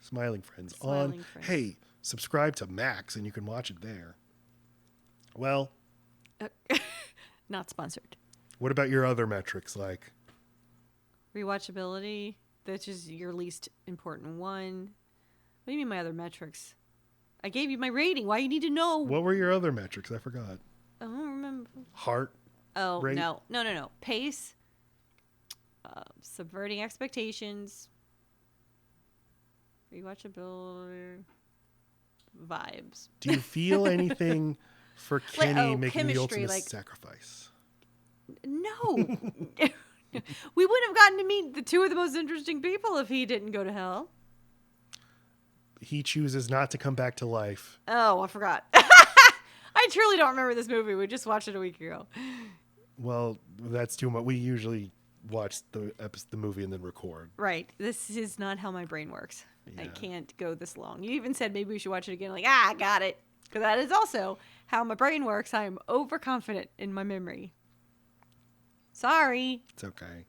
Smiling Friends. Smiling Friends. Hey, subscribe to Max and you can watch it there. Well. Not sponsored. What about your other metrics, like? Rewatchability, that's just your least important one. What do you mean my other metrics? I gave you my rating. Why you need to know? What were your other metrics? I forgot. I don't remember. Heart rate? No. Pace, subverting expectations, rewatchability, vibes. Do you feel anything for Kenny making the chemistry, ultimate sacrifice? No. We wouldn't have gotten to meet the two of the most interesting people if he didn't go to hell. He chooses not to come back to life. Oh, I forgot. I truly don't remember this movie. We just watched it a week ago. Well, that's too much. We usually watch the movie and then record. Right. This is not how my brain works. Yeah. I can't go this long. You even said maybe we should watch it again. Like, I got it. Because that is also how my brain works. I am overconfident in my memory. Sorry. It's okay.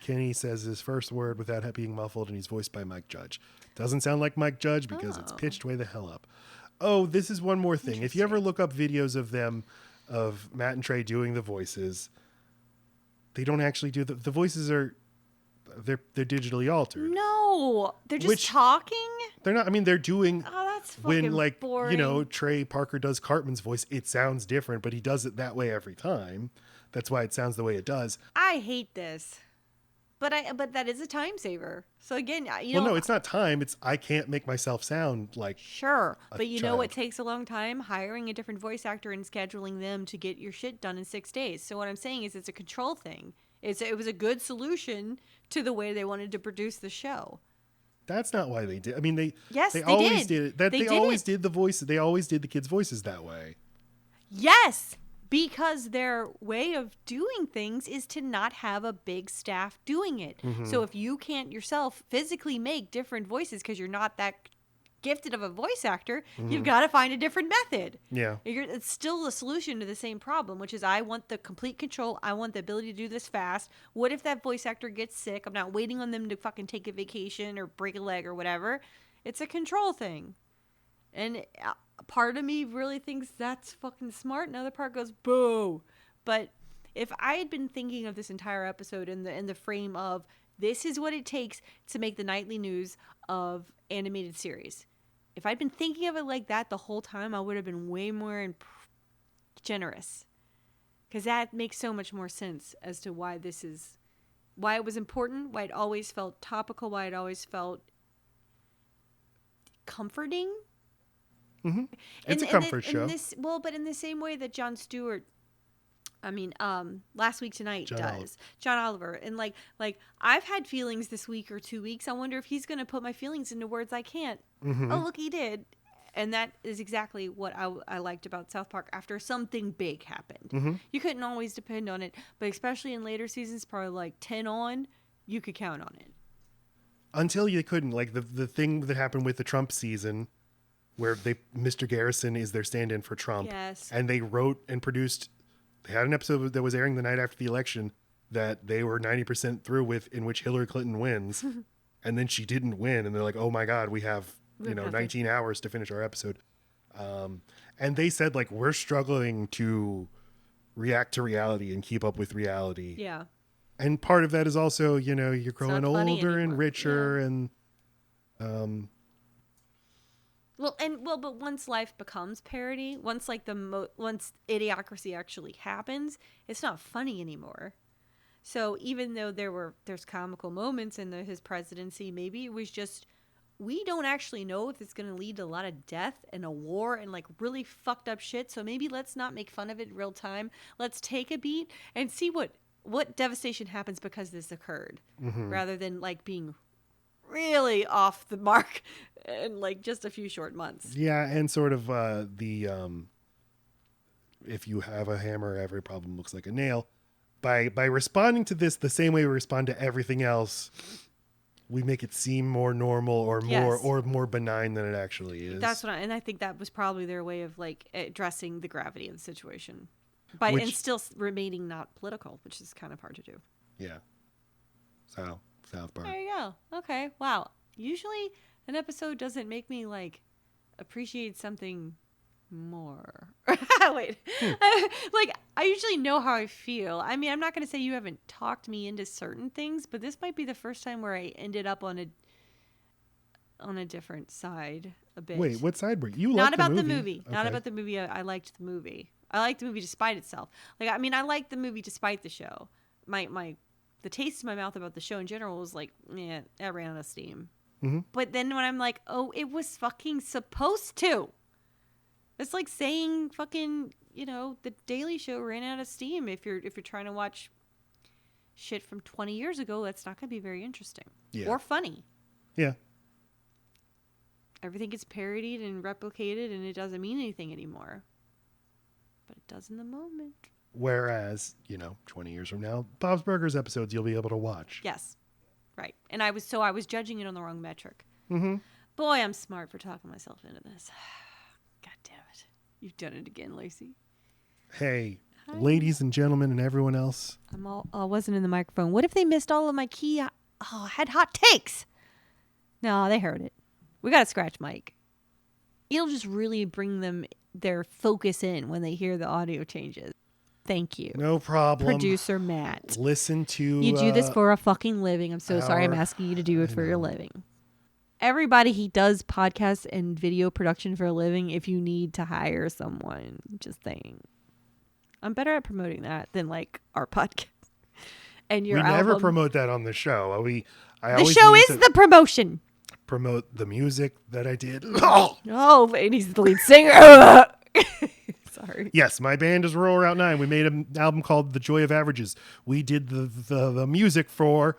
Kenny says his first word without being muffled, and he's voiced by Mike Judge. Doesn't sound like Mike Judge because it's pitched way the hell up. Oh, this is one more thing. If you ever look up videos of them, of Matt and Trey doing the voices, they don't actually do the voices are they're digitally altered. No, they're just talking. They're not. I mean, they're doing. Oh, that's fucking when boring. Trey Parker does Cartman's voice, it sounds different, but he does it that way every time. That's why it sounds the way it does. I hate this. But that is a time saver. So again, no, it's not time. It's I can't make myself sound like sure. But it takes a long time hiring a different voice actor and scheduling them to get your shit done in 6 days. So what I'm saying is it's a control thing. It was a good solution to the way they wanted to produce the show. That's not why they did. I mean, they did always did it. They always did the voice. They always did the kids' voices that way. Yes. Because their way of doing things is to not have a big staff doing it. Mm-hmm. So if you can't yourself physically make different voices because you're not that gifted of a voice actor, you've got to find a different method. Yeah. It's still a solution to the same problem, which is I want the complete control. I want the ability to do this fast. What if that voice actor gets sick? I'm not waiting on them to fucking take a vacation or break a leg or whatever. It's a control thing. And part of me really thinks that's fucking smart. Another part goes, boo. But if I had been thinking of this entire episode in the frame of this is what it takes to make the nightly news of animated series. If I'd been thinking of it like that the whole time, I would have been way more generous. Because that makes so much more sense as to why it was important, why it always felt topical, why it always felt comforting. Mm-hmm. It's a comfort show. But in the same way that Jon Stewart, Last Week Tonight John Oliver. And like I've had feelings this week or 2 weeks. I wonder if he's going to put my feelings into words I can't. Mm-hmm. Oh, look, he did. And that is exactly what I liked about South Park after something big happened. Mm-hmm. You couldn't always depend on it, but especially in later seasons, probably like 10 on, you could count on it. Until you couldn't. Like the thing that happened with the Trump season where Mr. Garrison is their stand-in for Trump. Yes. And they wrote and produced, they had an episode that was airing the night after the election that they were 90% through with, in which Hillary Clinton wins. And then she didn't win. And they're like, oh my God, we have, 19 hours to finish our episode. And they said, like, we're struggling to react to reality and keep up with reality. Yeah. And part of that is also, you're growing older and richer and, but once life becomes parody, once once idiocracy actually happens, it's not funny anymore. So even though there's comical moments in his presidency, maybe it was just, we don't actually know if it's going to lead to a lot of death and a war and like really fucked up shit. So maybe let's not make fun of it in real time. Let's take a beat and see what devastation happens because this occurred, rather than like being really off the mark in like just a few short months. Yeah, and sort of if you have a hammer, every problem looks like a nail. By responding to this the same way we respond to everything else, we make it seem more normal or more benign than it actually is. That's what I think that was probably their way of like addressing the gravity of the situation, and still remaining not political, which is kind of hard to do. Yeah. So South Park. There you go. Okay. Wow. Usually an episode doesn't make me like appreciate something more. Wait. Like I usually know how I feel. I mean, I'm not going to say you haven't talked me into certain things, but this might be the first time where I ended up on a different side a bit. Wait, what side were you? Not about the movie. Okay. Not about the movie. I liked the movie. I liked the movie despite itself. Like, I mean, I liked the movie despite the show. The taste in my mouth about the show in general was like, yeah, that ran out of steam. Mm-hmm. But then when I'm like, oh, it was fucking supposed to. It's like saying fucking, the Daily Show ran out of steam. If you're trying to watch shit from 20 years ago, that's not going to be very interesting or funny. Yeah. Everything gets parodied and replicated, and it doesn't mean anything anymore. But it does in the moment. Whereas, 20 years from now, Bob's Burgers episodes you'll be able to watch. Yes. Right. And I was judging it on the wrong metric. Mm-hmm. Boy, I'm smart for talking myself into this. God damn it. You've done it again, Laci. Hey, ladies and gentlemen and everyone else. I wasn't in the microphone. What if they missed all of my key? I had hot takes. No, they heard it. We got a scratch mic. It'll just really bring their focus in when they hear the audio changes. Thank you. No problem. Producer Matt. Listen to... You do this for a fucking living. I'm so sorry I'm asking you to do it for your living. Everybody, he does podcasts and video production for a living if you need to hire someone. Just saying. I'm better at promoting that than like our podcast. And your album. We never promote that on the show. The show is the promotion. Promote the music that I did. Oh, and he's the lead singer. Sorry. Yes, my band is Rural Route 9. We made an album called The Joy of Averages. We did the music for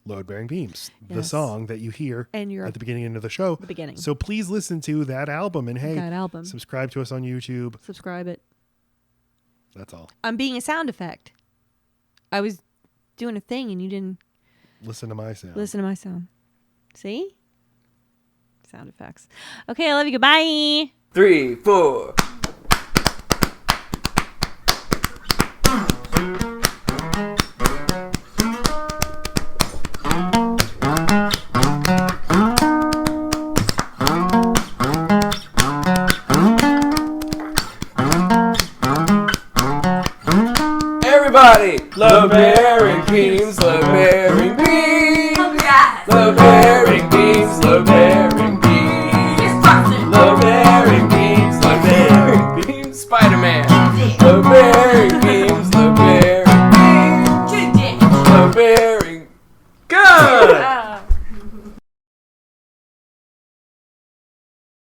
Load Bearing Beams, the song that you hear at the beginning of the show. The beginning. So please listen to that album. And hey, subscribe to us on YouTube. Subscribe it. That's all. I'm being a sound effect. I was doing a thing and you didn't listen to my sound. Listen to my sound. See? sound effects. Okay, I love you. Goodbye. 3, 4. Everybody, love bearing beams, love bearing beams, love bearing beams, love bearing